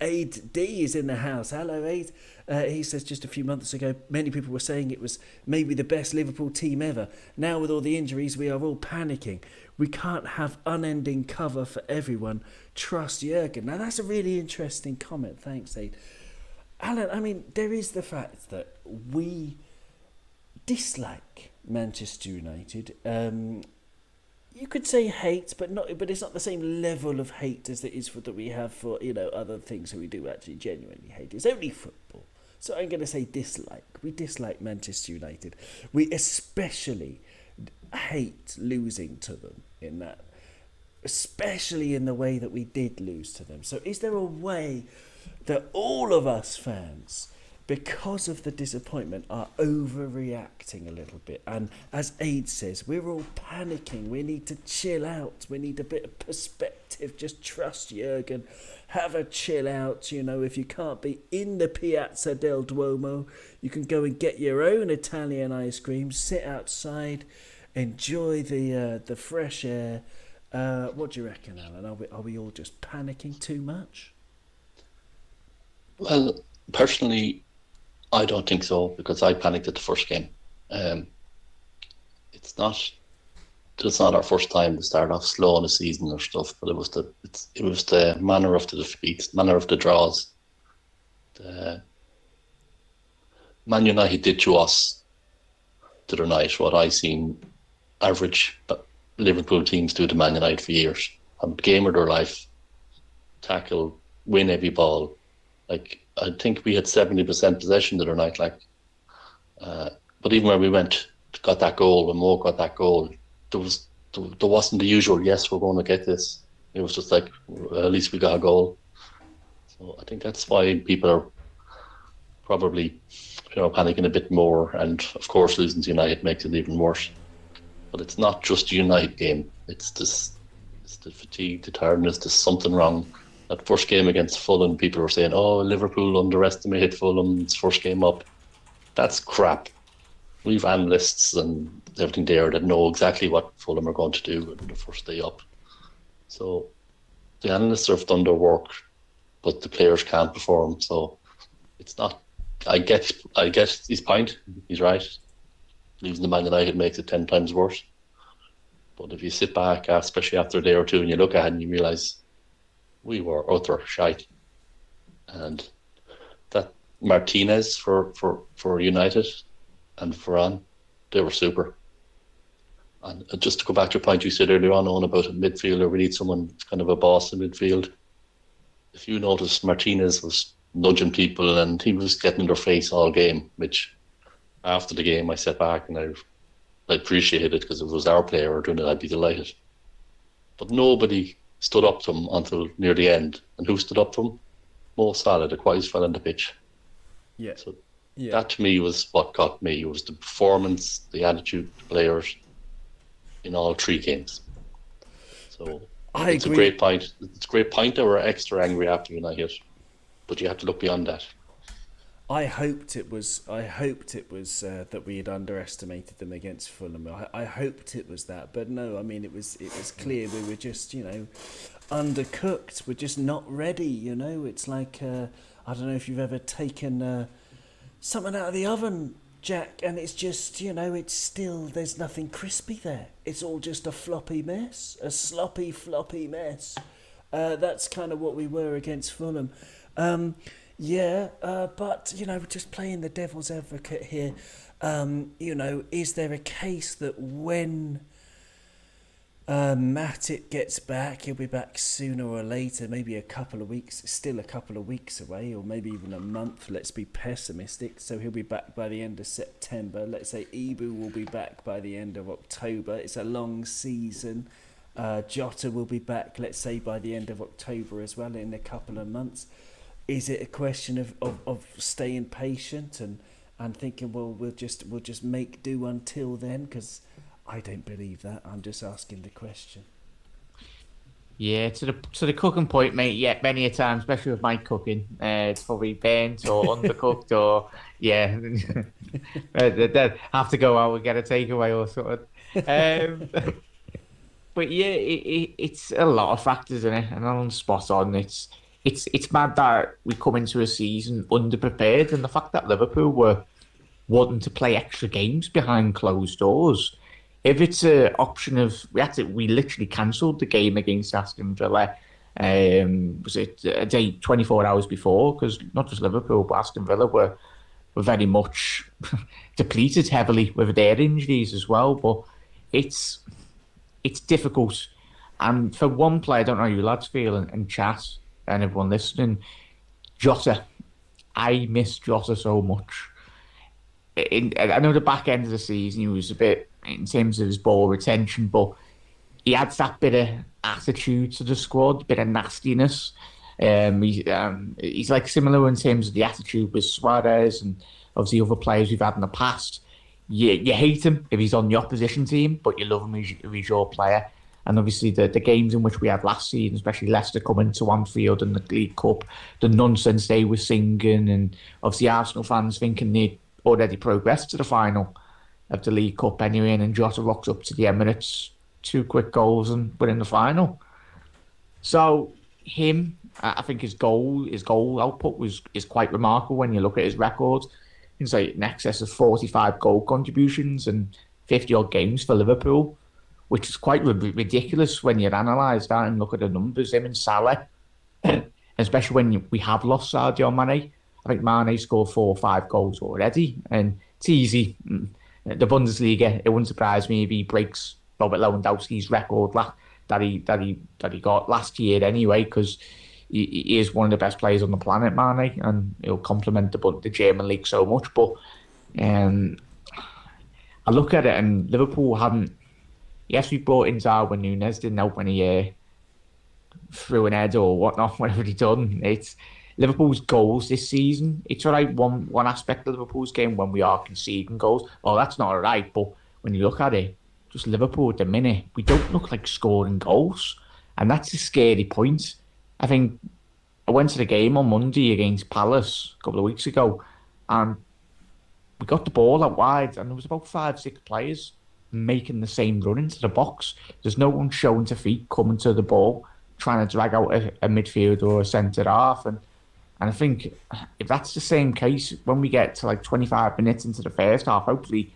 Aid D is in the house. Hello, Aid. He says, just a few months ago, many people were saying it was maybe the best Liverpool team ever. Now, with all the injuries, we are all panicking. We can't have unending cover for everyone. Trust Jurgen. Now, that's a really interesting comment. Thanks, Aid. Alan, I mean, there is the fact that we dislike Manchester United. You could say hate, but it's not the same level of hate as it is that we have for other things that we do actually genuinely hate. It's only football, so I'm going to say dislike. We dislike Manchester United. We especially hate losing to them in that, especially in the way that we did lose to them. So, is there a way that all of us fans, because of the disappointment, are overreacting a little bit? And as Aid says, we're all panicking. We need to chill out. We need a bit of perspective. Just trust Jurgen. Have a chill out. If you can't be in the Piazza del Duomo, you can go and get your own Italian ice cream, sit outside, enjoy the fresh air. What do you reckon, Alan? Are we all just panicking too much? Well, personally, I don't think so, because I panicked at the first game. It's not our first time to start off slow in the season or stuff, but it was the manner of the defeats, manner of the draws, the Man United did to us the other night what I seen average Liverpool teams do to Man United for years. A game of their life, tackle, win every ball. Like, I think we had 70% possession the other night. But even when we got that goal, when Mo got that goal, there wasn't the usual, yes, we're going to get this. It was just like, well, at least we got a goal. So I think that's why people are probably, panicking a bit more. And of course, losing to United makes it even worse. But it's not just a United game. It's the fatigue, the tiredness. There's something wrong. That first game against Fulham, people were saying, "Oh, Liverpool underestimated Fulham's first game up." That's crap. We've analysts and everything there that know exactly what Fulham are going to do the first day up. So the analysts have done their work, but the players can't perform. So it's not. I get his point. He's right. Losing to Man United makes it 10 times worse. But if you sit back, especially after a day or two, and you look at it and you realise we were utter shite, and that Martinez for United and Varane, they were super. And just to go back to a point you said earlier on about a midfielder, we need someone kind of a boss in midfield. If you notice, Martinez was nudging people and he was getting in their face all game, which after the game I sat back and I appreciated it, because if it was our player doing it, I'd be delighted. But nobody stood up to him until near the end. And who stood up to him? Mo Salah, the quietest fella on the pitch. Yeah. So that to me was what got me. It was the performance, the attitude, the players in all three games. So it's agree. a great point. It's a great point that we're extra angry after United, but you have to look beyond that. I hoped it was that we had underestimated them against Fulham. I hoped it was that, but no. I mean, it was clear we were just undercooked. We're just not ready. It's like I don't know if you've ever taken something out of the oven, Jack, and it's just it's still, there's nothing crispy there. It's all just a floppy mess, a sloppy floppy mess. That's kind of what we were against Fulham. But just playing the devil's advocate here, is there a case that when Matip gets back, he'll be back sooner or later, maybe a couple of weeks, still a couple of weeks away, or maybe even a month, let's be pessimistic, so he'll be back by the end of September. Let's say Ibu will be back by the end of October. It's a long season. Jota will be back, let's say, by the end of October as well, in a couple of months. Is it a question of staying patient and thinking, well, we'll just make do until then? Because I don't believe that. I'm just asking the question. Yeah, to the cooking point, mate. Yeah, many a time, especially with my cooking, it's probably burnt or undercooked, or they'd have to go out and get a takeaway or something. But yeah, it's a lot of factors in it, and I'm spot on. It's mad that we come into a season underprepared, and the fact that Liverpool were wanting to play extra games behind closed doors. If it's an option of we literally cancelled the game against Aston Villa. Was it a day 24 hours before? Because not just Liverpool, but Aston Villa were very much depleted heavily with their injuries as well. But it's difficult. And for one player, I don't know how you lads feel, and chat, and everyone listening, Jota. I miss Jota so much. I know the back end of the season he was a bit, in terms of his ball retention, but he adds that bit of attitude to the squad, a bit of nastiness. He's like similar in terms of the attitude with Suarez and obviously other players we've had in the past. You hate him if he's on the opposition team, but you love him if he's your player. And obviously the games in which we had last season, especially Leicester coming to Anfield and the League Cup, the nonsense they were singing, and obviously Arsenal fans thinking they'd already progressed to the final of the League Cup anyway, and then Jota rocks up to the Emirates, 2 quick goals and we're in the final. So him, I think his goal output is quite remarkable when you look at his record. It's like in excess of 45 goal contributions and 50 odd games for Liverpool, which is quite ridiculous when you analyse that and look at the numbers. Him and Salah, especially when we have lost Sadio Mane, I think Mane scored 4 or 5 goals already, and it's easy. The Bundesliga, it wouldn't surprise me if he breaks Robert Lewandowski's record that he got last year anyway, because he is one of the best players on the planet, Mane, and he'll complement the German league so much. But I look at it, and Liverpool haven't. Yes, we brought in Darwin Núñez, didn't help when he threw an head or whatnot, whatever he done. It's Liverpool's goals this season. It's all right, one aspect of Liverpool's game when we are conceding goals. Well, that's not all right, but when you look at it, just Liverpool at the minute, we don't look like scoring goals. And that's a scary point. I think I went to the game on Monday against Palace a couple of weeks ago, and we got the ball out wide, and there was about 5-6 players making the same run into the box. There's no one showing to feet coming to the ball, trying to drag out a midfield or a centre half. And I think if that's the same case, when we get to like 25 minutes into the first half, hopefully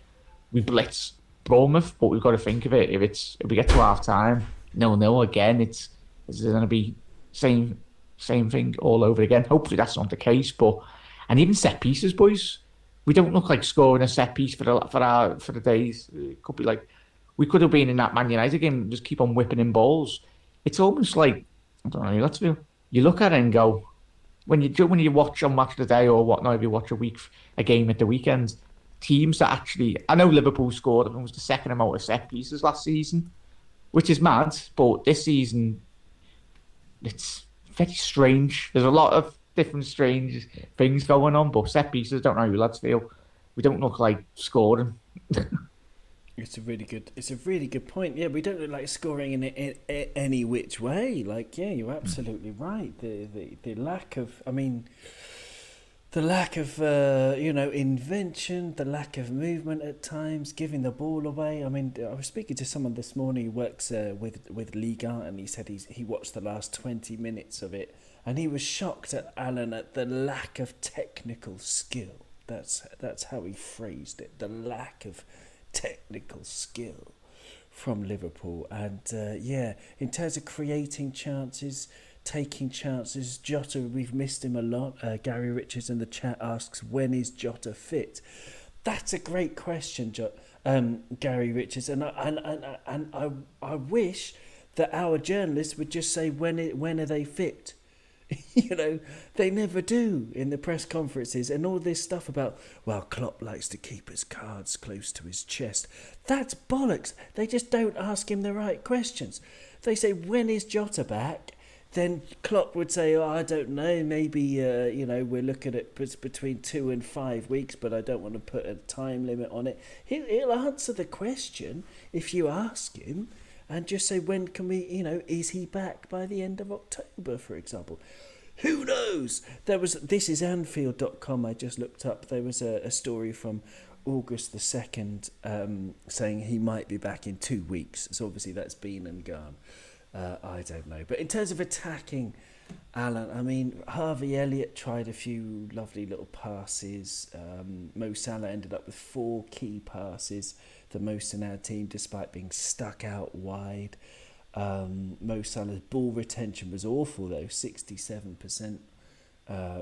we blitz Bournemouth. But we've got to think of it, if we get to half time 0-0 again, it's going to be same thing all over again. Hopefully that's not the case. And even set pieces, boys, we don't look like scoring a set piece for the days. It could be like we could have been in that Man United game, just keep on whipping in balls. It's almost like, I don't know, let's feel. You look at it and go, when you watch on Match of the Day or whatnot, if you watch a game at the weekend, teams that actually, I know Liverpool scored, I think it was the second amount of set pieces last season, which is mad, but this season it's very strange. There's a lot of different strange things going on, but set pieces, don't know how you lads feel. We don't look like scoring. It's a really good point. Yeah, we don't look like scoring in any which way. Like, yeah, you're absolutely right. The lack of, invention, the lack of movement at times, giving the ball away. I mean, I was speaking to someone this morning who works with Liga, and he said he watched the last 20 minutes of it, and he was shocked at the lack of technical skill. That's how he phrased it. The lack of technical skill from Liverpool. And in terms of creating chances, taking chances, Jota, we've missed him a lot. Gary Richards in the chat asks, when is Jota fit? That's a great question, Gary Richards, and I wish that our journalists would just say when are they fit. They never do in the press conferences, and all this stuff about, well, Klopp likes to keep his cards close to his chest. That's bollocks. They just don't ask him the right questions. They say, when is Jota back? Then Klopp would say, oh, I don't know, maybe, we're looking at between 2 and 5 weeks, but I don't want to put a time limit on it. He'll answer the question if you ask him, and just say, when can we, is he back by the end of October, for example? Who knows? This is Anfield.com, I just looked up. There was a story from August the 2nd saying he might be back in 2 weeks. So obviously that's been and gone. I don't know. But in terms of attacking, Alan, Harvey Elliott tried a few lovely little passes. Mo Salah ended up with 4 key passes, the most in our team, despite being stuck out wide. Mo Salah's ball retention was awful, though, 67%,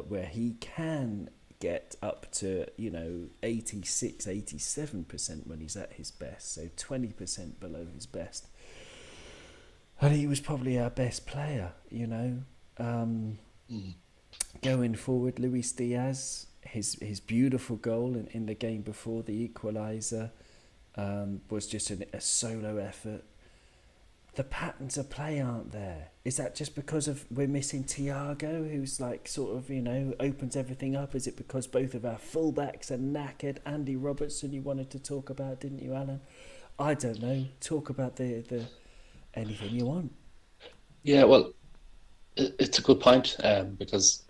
where he can get up to 86, 87% when he's at his best, so 20% below his best. And he was probably our best player, Going forward, Luis Diaz, his beautiful goal in the game before, the equaliser, was just a solo effort. The patterns of play aren't there. Is that just because we're missing Thiago, who's opens everything up? Is it because both of our fullbacks are knackered? Andy Robertson you wanted to talk about, didn't you, Alan? I don't know. Talk about the anything you want. Yeah, well, it's a good point because,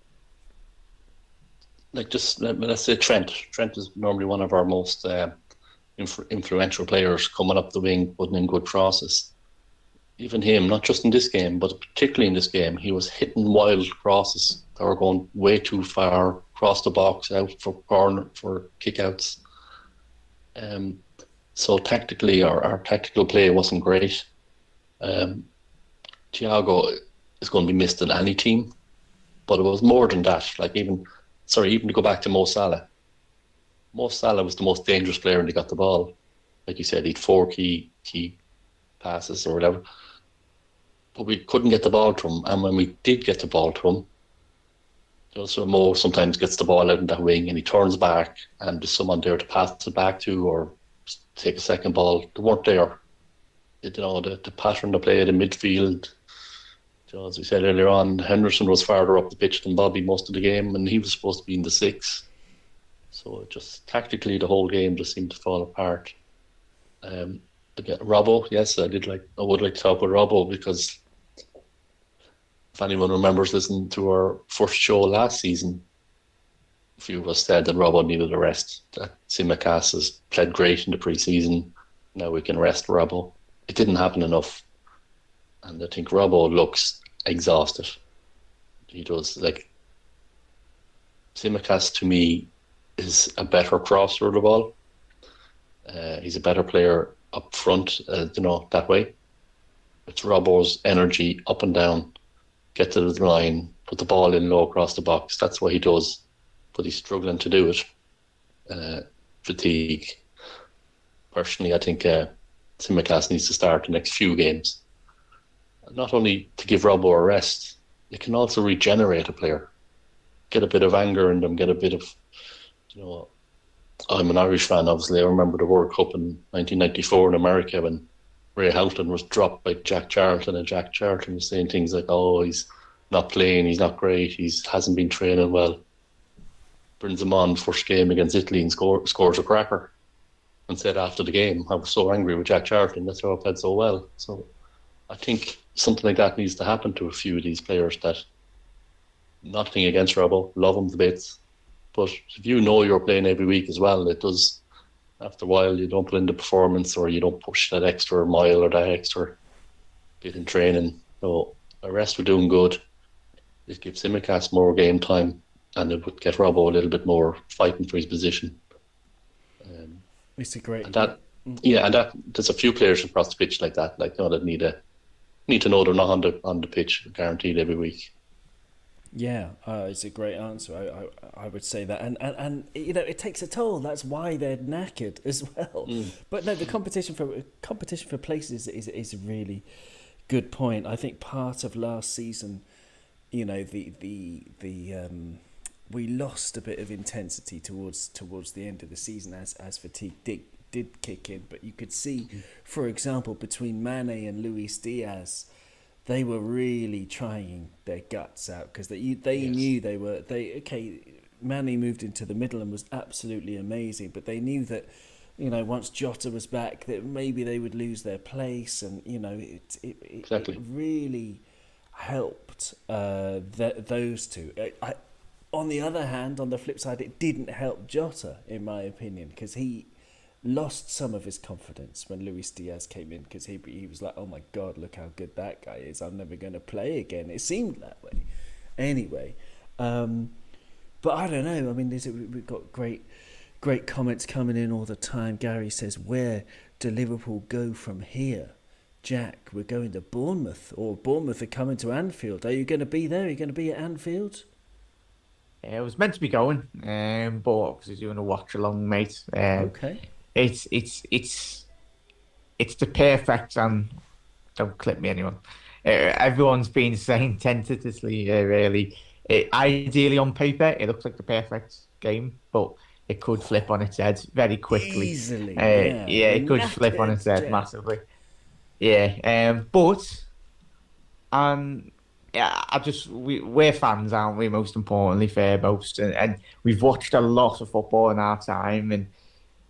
let's say Trent. Trent is normally one of our most influential players, coming up the wing, putting in good crosses. Even him, not just in this game, but particularly in this game, he was hitting wild crosses that were going way too far, across the box, out for corner, for kickouts. So tactically, our tactical play wasn't great. Thiago is going to be missed in any team, but it was more than that. Like, even even to go back to Mo Salah. Mo Salah was the most dangerous player when he got the ball. Like you said, he'd 4 key passes or whatever. But we couldn't get the ball to him. And when we did get the ball to him, so Mo sometimes gets the ball out in that wing and he turns back and there's someone there to pass it back to or take a second ball. They weren't there. The pattern of play in midfield, as we said earlier on, Henderson was farther up the pitch than Bobby most of the game and he was supposed to be in the 6. So just tactically the whole game just seemed to fall apart. Again, Robbo, yes, I would like to talk about Robbo because if anyone remembers listening to our first show last season, a few of us said that Robbo needed a rest. That Tsimikas has played great in the pre-season. Now we can rest Robbo. It didn't happen enough. And I think Robbo looks exhausted. He does. Tsimikas to me is a better crosser of the ball. He's a better player up front, that way. It's Robbo's energy up and down, get to the line, put the ball in low across the box. That's what he does, but he's struggling to do it. Fatigue. Personally, I think Tsimikas needs to start the next few games. Not only to give Robbo a rest, it can also regenerate a player. Get a bit of anger in them, get a bit of, I'm an Irish fan, obviously. I remember the World Cup in 1994 in America when Ray Houghton was dropped by Jack Charlton, and Jack Charlton was saying things like, oh, he's not playing, he's not great, he hasn't been training well. Brings him on first game against Italy and scores a cracker. And said after the game, I was so angry with Jack Charlton, that's how I played so well. So I think something like that needs to happen to a few of these players. That nothing against Robbo, love him to bits. But if you know you're playing every week as well, it does, after a while, you don't put in the performance or you don't push that extra mile or that extra bit in training. So the rest were doing good. It gives Tsimikas more game time and it would get Robbo a little bit more fighting for his position. It's a great... And there's a few players across the pitch like that, that need to know they're not on the pitch guaranteed every week. Yeah, it's a great answer. I would say that, and it takes a toll. That's why they're knackered as well. But no, the competition for places is a really good point. I think part of last season, we lost a bit of intensity towards the end of the season as fatigue did kick in. But you could see, for example, between Mane and Luis Diaz, they were really trying their guts out because they knew Mane moved into the middle and was absolutely amazing, but they knew that once Jota was back that maybe they would lose their place, and Exactly. it really helped those two. On the other hand, on the flip side, it didn't help Jota, in my opinion, because he lost some of his confidence when Luis Diaz came in, because he was like, oh my God, look how good that guy is. I'm never going to play again. It seemed that way. Anyway, but I don't know. I mean, we've got great comments coming in all the time. Gary says, where do Liverpool go from here? Jack, we're going to Bournemouth, or Bournemouth are coming to Anfield. Are you going to be there? Are you going to be at Anfield? I was meant to be going, but obviously doing a watch along, mate. Okay. It's the perfect, and don't clip me, anyone. Everyone's been saying tentatively, really. Ideally on paper, it looks like the perfect game, but it could flip on its head very quickly. Easily, it could flip on its head massively. Yeah, but we're fans, aren't we? Most importantly, fairmost, and we've watched a lot of football in our time, and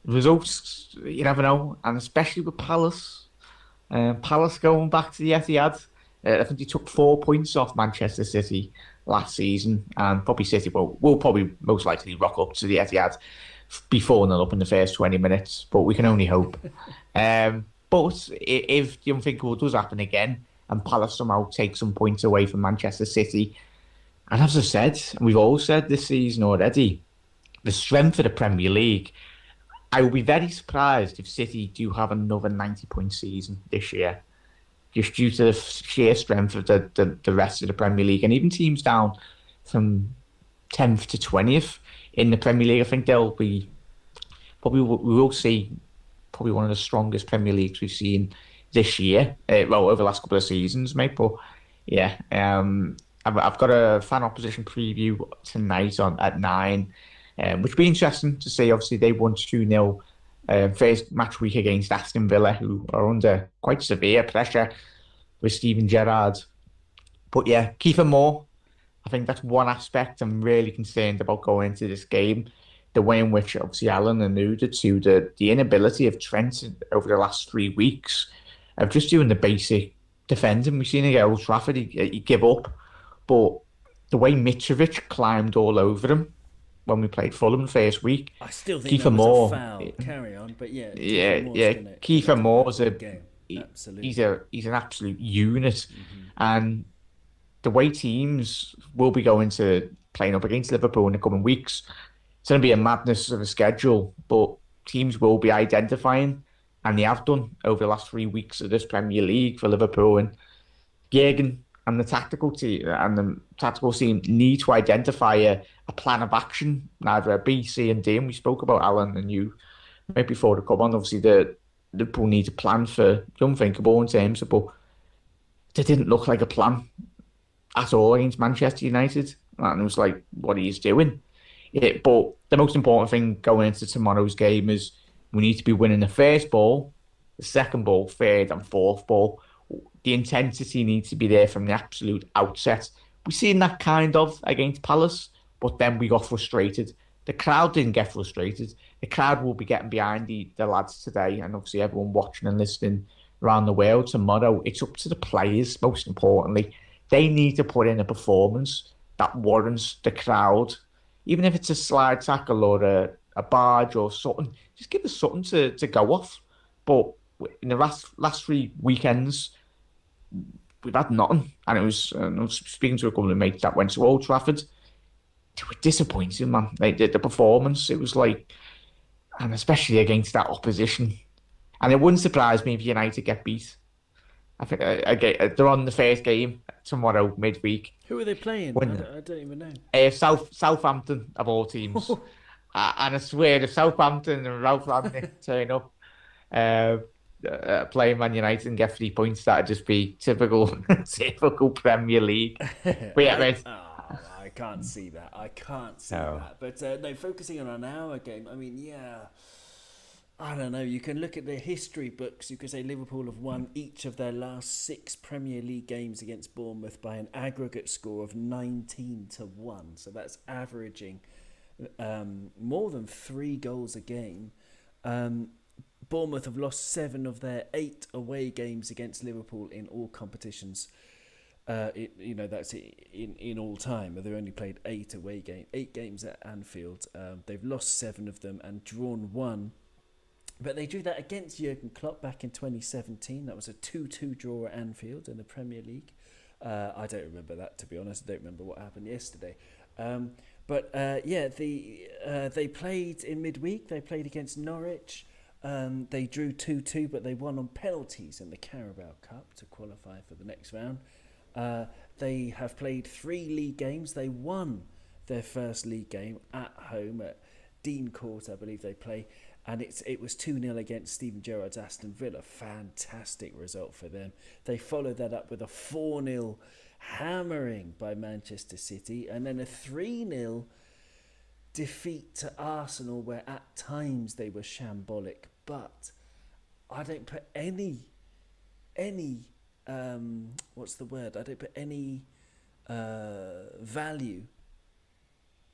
results, you never know, and especially with Palace. Palace going back to the Etihad. I think they took 4 points off Manchester City last season, and probably City will probably most likely rock up to the Etihad before they're up in the first 20 minutes, but we can only hope. But if the unthinkable does happen again, and Palace somehow take some points away from Manchester City, and as I said, and we've all said this season already, the strength of the Premier League, I will be very surprised if City do have another 90-point season this year, just due to the sheer strength of the rest of the Premier League, and even teams down from 10th to 20th in the Premier League. I think they'll be we will see probably one of the strongest Premier Leagues we've seen this year. Well, over the last couple of seasons, mate. But yeah, I've got a fan opposition preview tonight at 9, which will be interesting to see. Obviously, they won 2-0 first match week against Aston Villa, who are under quite severe pressure with Steven Gerrard. But yeah, Kiefer Moore, I think that's one aspect I'm really concerned about going into this game. The way in which, obviously, Alan alluded to, the inability of Trent over the last 3 weeks of just doing the basic defending. We've seen it at Old Trafford, he give up. But the way Mitrovic climbed all over him when we played Fulham the first week. I still think that was a foul. Carry on, but yeah. Kiefer Moore's Absolutely. he's an absolute unit. And the way teams will be going to playing up against Liverpool in the coming weeks, it's going to be a madness of a schedule, but teams will be identifying, and they have done over the last 3 weeks of this Premier League for Liverpool. And Jurgen and the tactical team need to identify a plan of action, either a B, C, and D. And we spoke about Alan and you right before the come on. Obviously, the Liverpool need a plan for the unthinkable in terms of, but they didn't look like a plan at all against Manchester United. And it was like, what are you doing? But the most important thing going into tomorrow's game is we need to be winning the first ball, the second ball, third and fourth ball. The intensity needs to be there from the absolute outset. We've seen that kind of against Palace, but then we got frustrated. The crowd didn't get frustrated. The crowd will be getting behind the lads today, and obviously everyone watching and listening around the world tomorrow. It's up to the players, most importantly. They need to put in a performance that warrants the crowd. Even if it's a slide tackle or a barge or something, just give us something to go off. But in the last 3 weekends, we've had nothing. And I was speaking to a couple of mates that went to Old Trafford. They were disappointed, man. The performance, it was like, and especially against that opposition. And it wouldn't surprise me if United get beat. I think they're on the first game tomorrow, midweek. Who are they playing? I don't even know. Southampton, of all teams. And I swear, if Southampton and Ralph Rangnick turn up playing Man United and get 3 points, that'd just be typical Premier League. But yeah, mate. I can't see that. But no, focusing on our game, I mean, yeah. I don't know. You can look at the history books. You could say Liverpool have won each of their last 6 Premier League games against Bournemouth by an aggregate score of 19-1. So that's averaging more than 3 goals a game. Bournemouth have lost 7 of their 8 away games against Liverpool in all competitions. That's in all time. They've only played 8 games at Anfield. They've lost 7 of them and drawn 1. But they drew that against Jurgen Klopp back in 2017. That was a 2-2 draw at Anfield in the Premier League. I don't remember that, to be honest. I don't remember what happened yesterday. They played in midweek. They played against Norwich. They drew 2-2, but they won on penalties in the Carabao Cup to qualify for the next round. They have played 3 league games. They won their first league game at home at Dean Court, I believe they play. And it was 2-0 against Steven Gerrard's Aston Villa. Fantastic result for them. They followed that up with a 4-0 hammering by Manchester City. And then a 3-0 defeat to Arsenal, where at times they were shambolic. But I don't put any what's the word? I don't put any value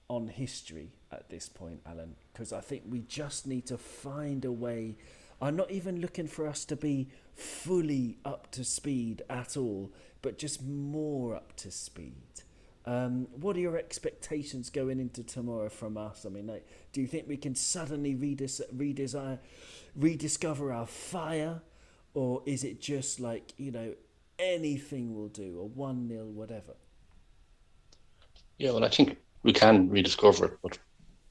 on history at this point, Alan, because I think we just need to find a way. I'm not even looking for us to be fully up to speed at all, but just more up to speed. What are your expectations going into tomorrow from us? I mean, do you think we can suddenly rediscover our fire, or is it just like, anything will do, or 1-0, whatever? Yeah, well, I think we can rediscover it, but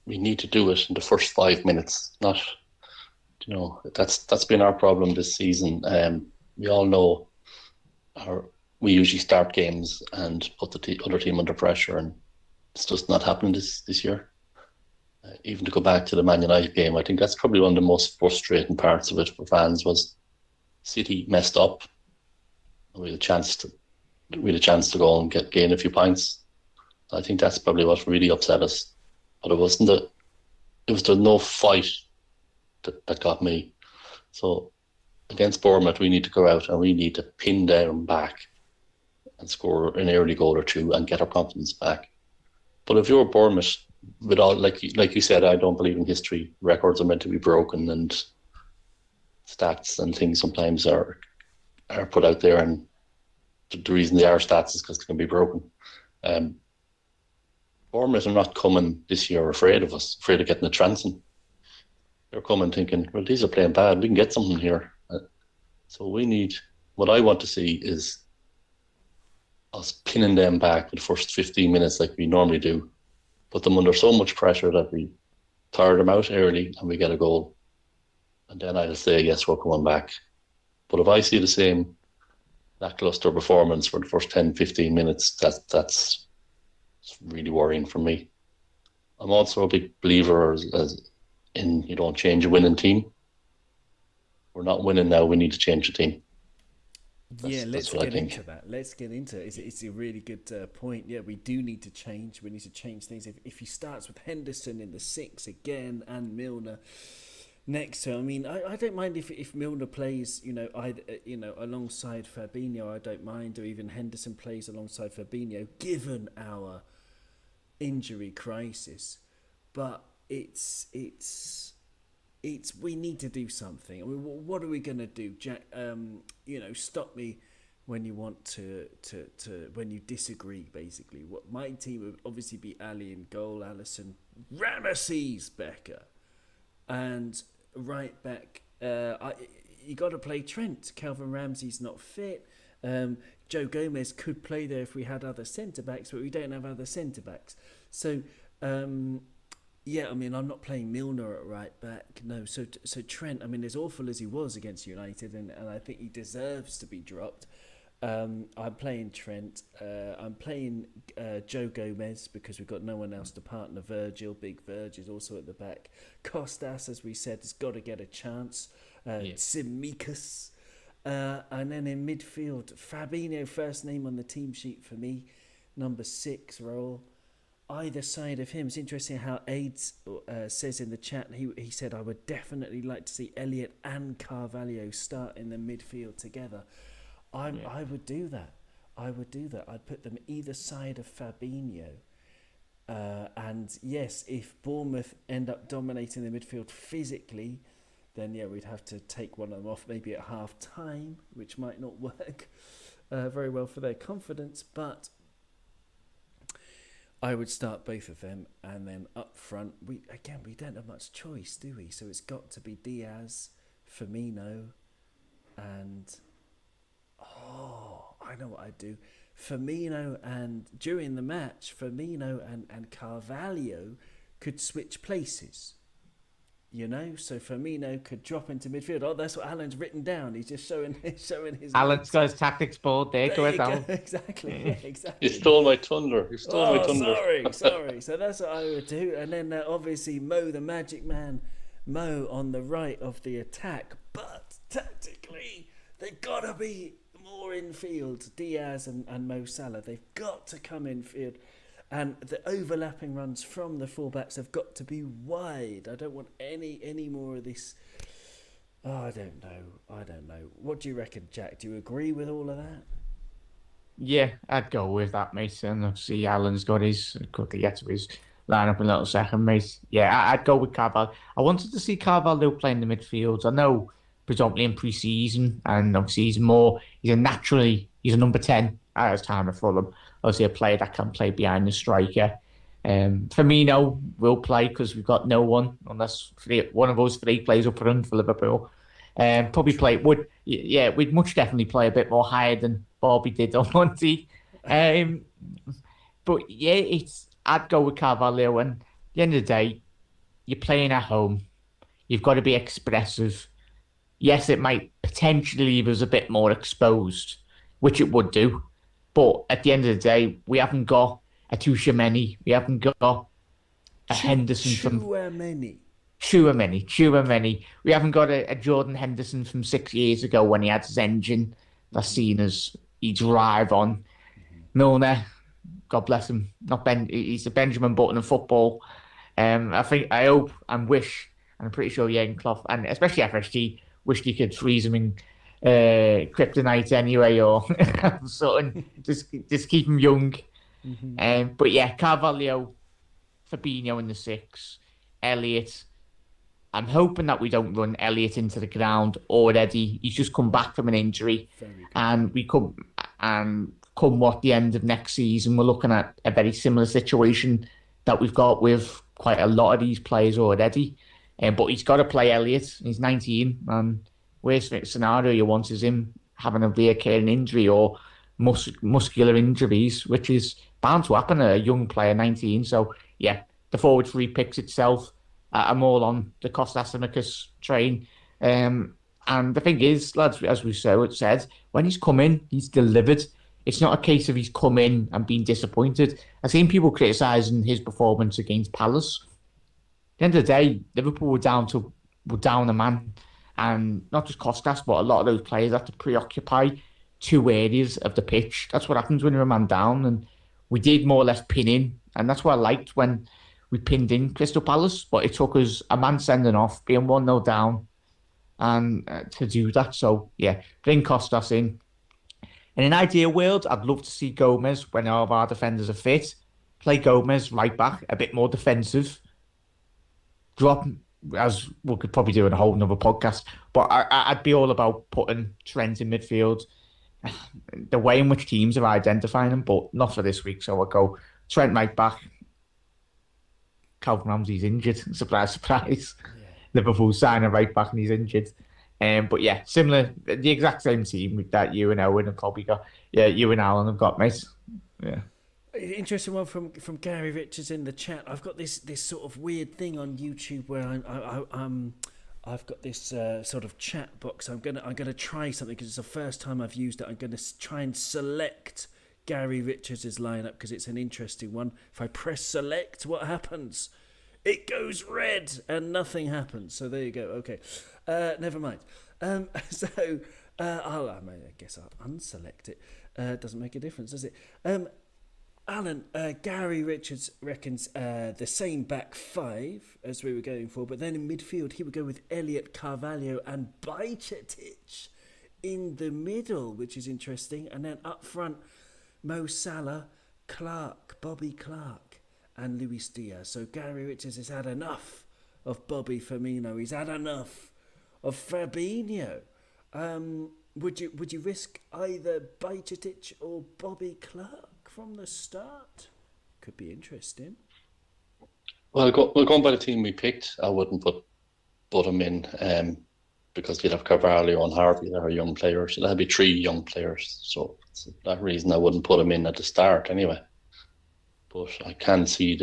we need to do it in the first 5 minutes. Not, that's been our problem this season. We all know we usually start games and put the other team under pressure, and It's just not happening this year. Even to go back to the Man United game, I think that's probably one of the most frustrating parts of it for fans was City messed up. We had a chance to go and gain a few points. I think that's probably what really upset us. But it was the no fight that got me. So against Bournemouth, we need to go out and we need to pin them back and score an early goal or two and get our confidence back. But if you're Bournemouth, with all like you said, I don't believe in history. Records are meant to be broken, and stats and things sometimes are put out there, and the reason they are stats is because they can be broken. Bournemouth are not coming this year afraid of us, afraid of getting a trouncing. They're coming thinking, well, these are playing bad. We can get something here. So what I want to see is us pinning them back for the first 15 minutes like we normally do. Put them under so much pressure that we tire them out early and we get a goal. And then I'll say, yes, we're coming back. But if I see the same lackluster performance for the first 10, 15 minutes, that's really worrying for me. I'm also a big believer as in you don't change a winning team. We're not winning now, we need to change the team. Let's get into that. Let's get into it. It's a really good point. Yeah, we do need to change. We need to change things. If he starts with Henderson in the 6 again and Milner next to him, I mean, I don't mind if Milner plays, alongside Fabinho. I don't mind, or even Henderson plays alongside Fabinho, given our injury crisis. But it's we need to do something. I mean, what are we going to do, Jack? Stop me when you want to when you disagree. Basically, what my team would obviously be Ali in goal, Alisson, Ramesses, Becker, and right back. You got to play Trent. Calvin Ramsey's not fit. Joe Gomez could play there if we had other centre backs, but we don't have other centre backs. So. Yeah, I mean, I'm not playing Milner at right back. No, so Trent, I mean, as awful as he was against United, and I think he deserves to be dropped, I'm playing Trent. I'm playing Joe Gomez because we've got no one else to partner Virgil. Big Virg is also at the back. Costas, as we said, has got to get a chance. Tsimikas. And then in midfield, Fabinho, first name on the team sheet for me, number 6 role. Either side of him. It's interesting how Aids says in the chat, he said, I would definitely like to see Elliott and Carvalho start in the midfield together. I would do that. I'd put them either side of Fabinho. And yes, if Bournemouth end up dominating the midfield physically, then we'd have to take one of them off maybe at half time, which might not work very well for their confidence, but I would start both of them, and then up front, we don't have much choice, do we? So it's got to be Diaz, Firmino, and I know what I'd do. Firmino and during the match, and Carvalho could switch places. So Firmino could drop into midfield. Oh, that's what Alan's written down. He's just showing his. Alan's got his tactics board there. Go ahead, Alan. Exactly. You stole my thunder. Sorry. So that's what I would do. And then obviously Mo, the magic man, on the right of the attack. But tactically, they've got to be more infield. Diaz and Mo Salah. They've got to come infield. And the overlapping runs from the fullbacks have got to be wide. I don't want any more of this. I don't know. What do you reckon, Jack? Do you agree with all of that? Yeah, I'd go with that, mate. And obviously, Alan's got his. Quickly get to his lineup in a little second, mate. Yeah, I'd go with Carvalho. I wanted to see Carvalho play in the midfield. I know predominantly in pre-season, and obviously he's a number 10 at his time at Fulham. Obviously a player that can play behind the striker. Firmino will play because we've got no one unless one of us 3 plays up front for Liverpool. We'd much definitely play a bit more higher than Bobby did on Monday. But yeah, I'd go with Carvalho, and at the end of the day, you're playing at home. You've got to be expressive. Yes, it might potentially leave us a bit more exposed, which it would do. But at the end of the day, we haven't got a Tchouaméni. We haven't got a Henderson from Chouameni. We haven't got a Jordan Henderson from 6 years ago when he had his engine that's seen as he drive on. Milner, God bless him, he's a Benjamin Button of football. I hope and wish, and I'm pretty sure Jurgen Klopp, and especially FSG, wish he could freeze him in kryptonite anyway, or something. Just keep him young. But yeah, Carvalho, Fabinho in the 6, Elliott. I'm hoping that we don't run Elliott into the ground already. He's just come back from an injury, and come what the end of next season, we're looking at a very similar situation that we've got with quite a lot of these players already. But he's got to play Elliott. He's 19, and worst scenario you want is him having a reoccurring injury or muscular injuries, which is bound to happen to a young player, 19. So yeah, the forward three picks itself. I'm all on the Kostas Tsimikas train. And the thing is, lads, as we said, when he's come in, he's delivered. It's not a case of he's come in and been disappointed. I've seen people criticising his performance against Palace. At the end of the day, Liverpool were down a man. And not just Kostas, but a lot of those players have to preoccupy 2 areas of the pitch. That's what happens when you're a man down. And we did more or less pin in. And that's what I liked when we pinned in Crystal Palace. But it took us a man sending off, being 1-0 down, and to do that. So, yeah, bring Kostas in. In an ideal world, I'd love to see Gomez, when all of our defenders are fit, play Gomez right back, a bit more defensive. Drop, as we could probably do in a whole another podcast, but I'd be all about putting Trent in midfield. The way in which teams are identifying him, but not for this week, so I'll go Trent right back. Calvin Ramsey's injured. Surprise, surprise. Yeah. Liverpool signing right back and he's injured. But yeah, similar, the exact same team that you and Owen have probably got. Yeah, you and Alan have got, mate. Yeah. Interesting one from Gary Richards in the chat. I've got this sort of weird thing on YouTube where I've got this sort of chat box. I'm gonna try something because it's the first time I've used it. I'm gonna try and select Gary Richards' lineup because it's an interesting one. If I press select, what happens? It goes red and nothing happens. So there you go. Okay, never mind. I guess I'll unselect it. Doesn't make a difference, does it? Alan, Gary Richards reckons the same back 5 as we were going for, but then in midfield he would go with Elliott, Carvalho and Bajcetic in the middle, which is interesting. And then up front, Mo Salah, Bobby Clark and Luis Diaz. So Gary Richards has had enough of Bobby Firmino. He's had enough of Fabinho. Would you risk either Bajcetic or Bobby Clark from the start? Could be interesting. Well, going by the team we picked, I wouldn't put him in because you'd have Carvalho and Harvey that are young players. So that'd be 3 young players. So for that reason, I wouldn't put him in at the start anyway. But I can see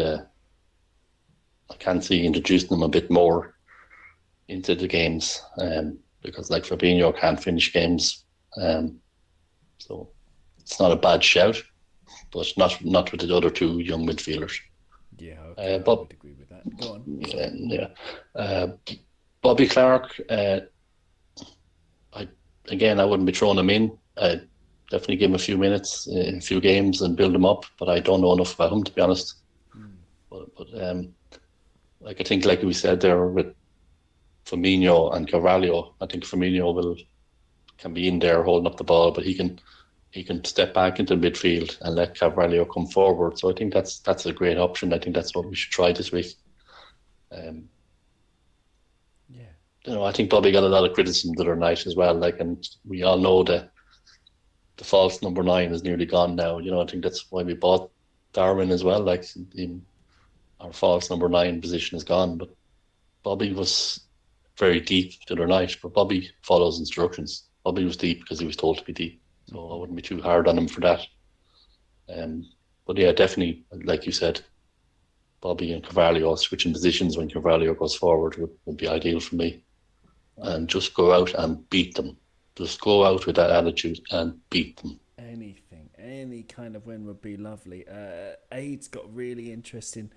introducing them a bit more into the games because like Fabinho can't finish games. So it's not a bad shout, but not with the other 2 young midfielders. Yeah, okay, I would agree with that. Go on. Yeah. Bobby Clark, I wouldn't be throwing him in. I'd definitely give him a few minutes in a few games and build him up, but I don't know enough about him, to be honest. But I think, like we said there with Firmino and Carvalho, I think Firmino can be in there holding up the ball, but he can step back into the midfield and let Carvalho come forward. So I think that's a great option. I think that's what we should try this week. I think Bobby got a lot of criticism the other night as well. And we all know that the false number 9 is nearly gone now. I think that's why we bought Darwin as well. Our false number 9 position is gone, but Bobby was very deep the other night. But Bobby follows instructions. Bobby was deep because he was told to be deep. So I wouldn't be too hard on him for that. But yeah, definitely, like you said, Bobby and Carvalho switching positions when Carvalho goes forward would be ideal for me. And just go out and beat them. Just go out with that attitude and beat them. Anything any kind of win would be lovely. Aid's got a really interesting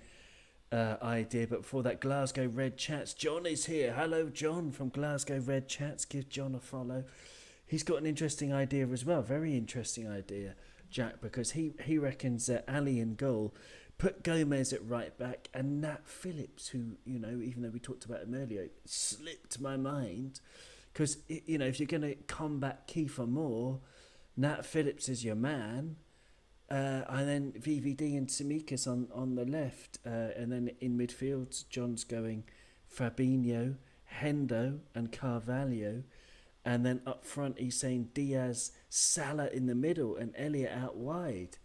idea, but before that, Glasgow Red Chats. John is here. Hello, John from Glasgow Red Chats. Give John a follow. He's got an interesting idea as well. Very interesting idea, Jack, because he reckons that Ali in goal, put Gomez at right back, and Nat Phillips, who, you know, even though we talked about him earlier, slipped my mind. Because, you know, if you're going to combat Kiefer Moore, Nat Phillips is your man. And then VVD and Tsimikas on the left. And then in midfield, John's going Fabinho, Hendo and Carvalho. And then up front, he's saying Diaz, Salah in the middle, and Elliott out wide.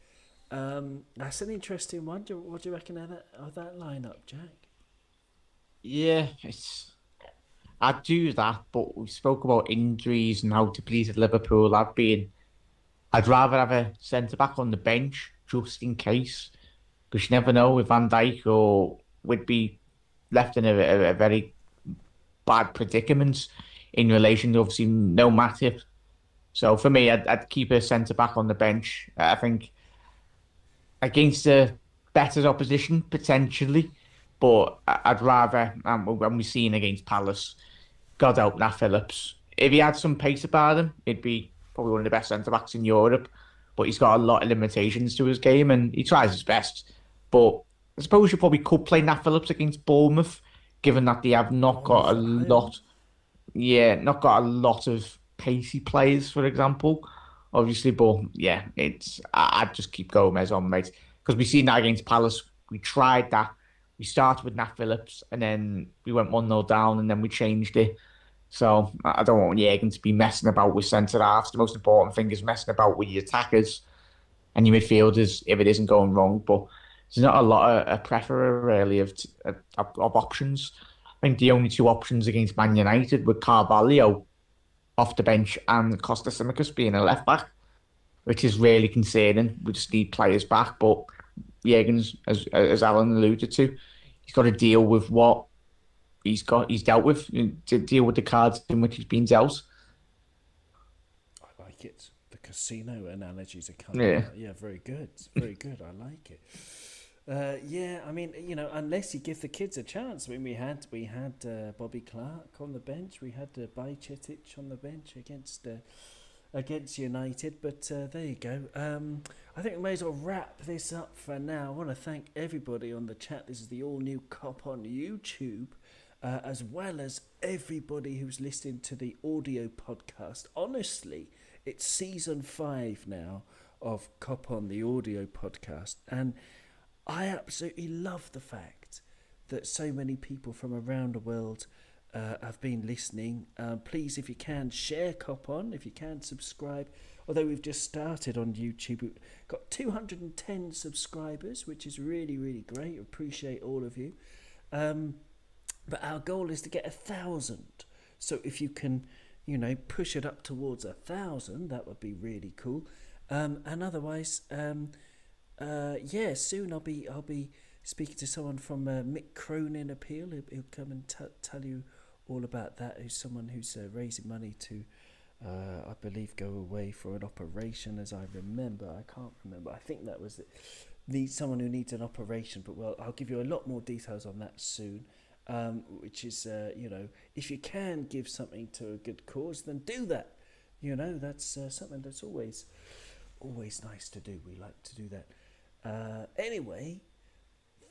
That's an interesting one. What do you reckon of that lineup, Jack? Yeah, I'd do that, but we spoke about injuries and how to please at Liverpool. I'd rather have a centre back on the bench just in case, because you never know if Van Dijk or would be left in a very bad predicament in relation to obviously no Matip. So for me, I'd keep a centre back on the bench. I think against a better opposition potentially, but I'd rather, when we've seen against Palace, God help Nat Phillips. If he had some pace about him, he'd be probably one of the best centre backs in Europe. But he's got a lot of limitations to his game, and he tries his best. But I suppose you probably could play Nat Phillips against Bournemouth, given that they have not got a lot. Yeah, not got a lot of pacey players, for example. Obviously, but yeah, I'd just keep Gomez on, mate, because we've seen that against Palace. We tried that. We started with Nat Phillips, and then we went 1-0 down, and then we changed it. So I don't want Jürgen to be messing about with centre halves. The most important thing is messing about with your attackers and your midfielders if it isn't going wrong. But there's not a lot of a plethora really of options. I think the only two options against Man United were Carvalho off the bench and Costa Tsimikas being a left back, which is really concerning. We just need players back. But Jürgen's, as Alan alluded to, he's got to deal with what he's dealt with, to deal with the cards in which he's been dealt. I like it. The casino analogies are coming out. Yeah, very good. Very good. I like it. Yeah, I mean, you know, unless you give the kids a chance. I mean, we had Bobby Clark on the bench. We had Bajcetic on the bench against United. But there you go. I think we may as well wrap this up for now. I want to thank everybody on the chat. This is the all-new Cop on YouTube, as well as everybody who's listening to the audio podcast. Honestly, it's season 5 now of Cop on the audio podcast, and I absolutely love the fact that so many people from around the world have been listening. Please, if you can, share Cop On. If you can, subscribe. Although we've just started on YouTube, we've got 210 subscribers, which is really, really great. Appreciate all of you. But our goal is to get 1,000. So if you can, you know, push it up towards 1,000, that would be really cool. And otherwise, yeah, soon I'll be speaking to someone from Mick Cronin Appeal. He'll come and tell you all about that. Who's someone who's raising money to, I believe, go away for an operation. As I remember, I can't remember. I think that was it. Someone who needs an operation. But well, I'll give you a lot more details on that soon. Which is, you know, if you can give something to a good cause, then do that. You know, that's something that's always nice to do. We like to do that. Anyway,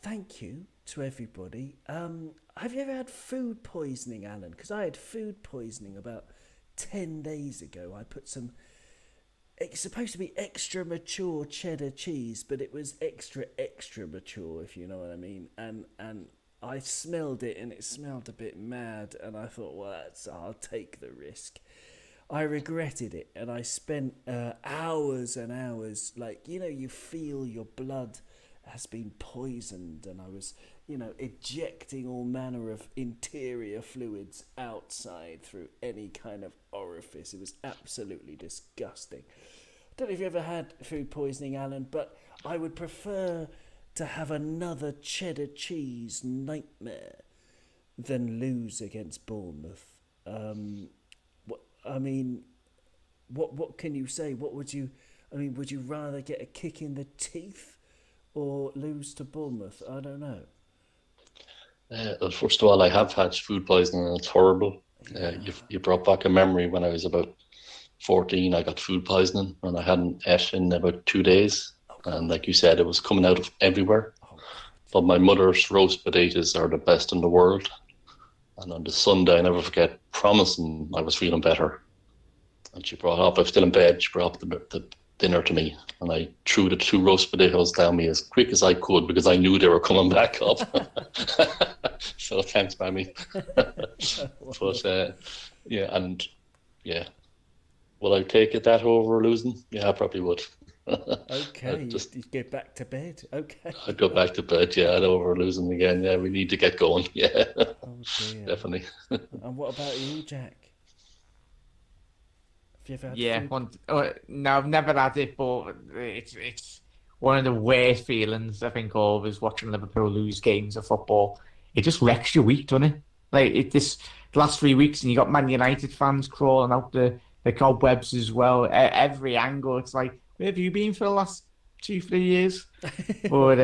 thank you to everybody. Have you ever had food poisoning, Alan? Because I had food poisoning about 10 days ago. I put some, it's supposed to be extra mature cheddar cheese, but it was extra mature, if you know what I mean. And I smelled it, and it smelled a bit mad, and I thought, well, I'll take the risk. I regretted it, and I spent hours and hours, like, you know, you feel your blood has been poisoned, and I was, you know, ejecting all manner of interior fluids outside through any kind of orifice. It was absolutely disgusting. I don't know if you ever had food poisoning, Alan, but I would prefer to have another cheddar cheese nightmare than lose against Bournemouth. What can you say? What would you? I mean, would you rather get a kick in the teeth or lose to Bournemouth? I don't know. Well, first of all, I have had food poisoning and it's horrible. You brought back a memory when I was about 14. I got food poisoning and I hadn't ate in about 2 days. And like you said, it was coming out of everywhere. But my mother's roast potatoes are the best in the world. And on the Sunday, I never forget, promising I was feeling better. And she brought up, I was still in bed, she brought up the dinner to me. And I threw the 2 roast potatoes down me as quick as I could because I knew they were coming back up. So thanks, Mammy. But yeah. Will I take it that over losing? Yeah, I probably would. Okay, you get back to bed. Okay. I'd go back to bed, yeah, I'd over losing again. Yeah, we need to get going. Yeah. Oh dear. Definitely. And what about you, Jack? Have you ever had Yeah, food? no, I've never had it, but it's one of the worst feelings I think of is watching Liverpool lose games of football. It just wrecks your week, doesn't it? Like the last 3 weeks, and you got Man United fans crawling out the cobwebs as well. Every angle, it's like, where have you been for the last 2-3 years? But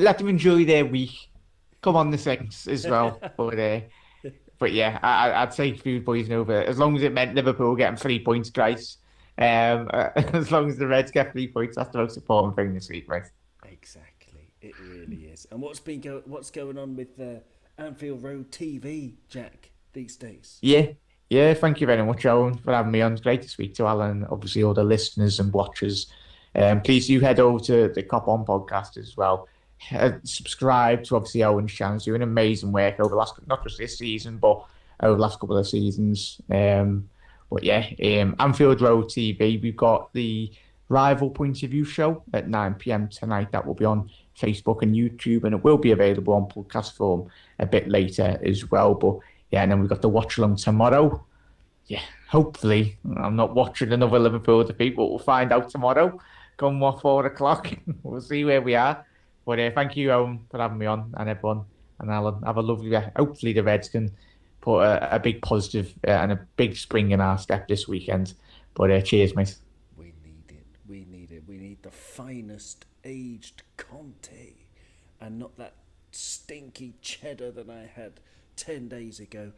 let them enjoy their week. Come on, the Saints as well. But yeah, I'd say food poison over as long as it meant Liverpool getting 3 points, guys. As long as the Reds get 3 points, that's the most important thing this week, right? Exactly, it really is. And what's going on with Anfield Road TV, Jack, these days? Yeah. Thank you very much, Owen, for having me on. It's great to speak to Alan, obviously all the listeners and watchers. Please do head over to the Cop On podcast as well. Subscribe to obviously Owen's channel. He's doing amazing work over the last, not just this season, but over the last couple of seasons. But yeah, Anfield Road TV. We've got the Rival Point of View show at 9 p.m. tonight. That will be on Facebook and YouTube, and it will be available on podcast form a bit later as well. But yeah, and then we've got the watch along tomorrow. Yeah, hopefully I'm not watching another Liverpool defeat, but we'll find out tomorrow. Come 4 o'clock, we'll see where we are. But thank you, Owen, for having me on, and everyone, and Alan. Have a lovely. Hopefully the Reds can put a big positive and a big spring in our step this weekend. But cheers, mate. We need it. We need it. We need the finest aged Conte, and not that stinky cheddar that I had 10 days ago.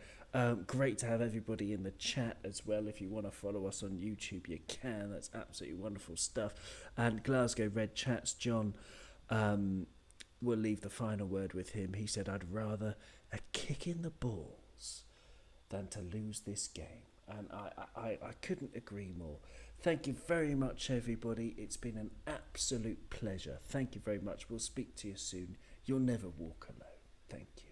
Great to have everybody in the chat as well. If you want to follow us on YouTube, you can. That's absolutely wonderful stuff. And Glasgow Red Chats, John, we'll leave the final word with him. He said, I'd rather a kick in the balls than to lose this game. And I couldn't agree more. Thank you very much, everybody. It's been an absolute pleasure. Thank you very much. We'll speak to you soon. You'll never walk alone. Thank you.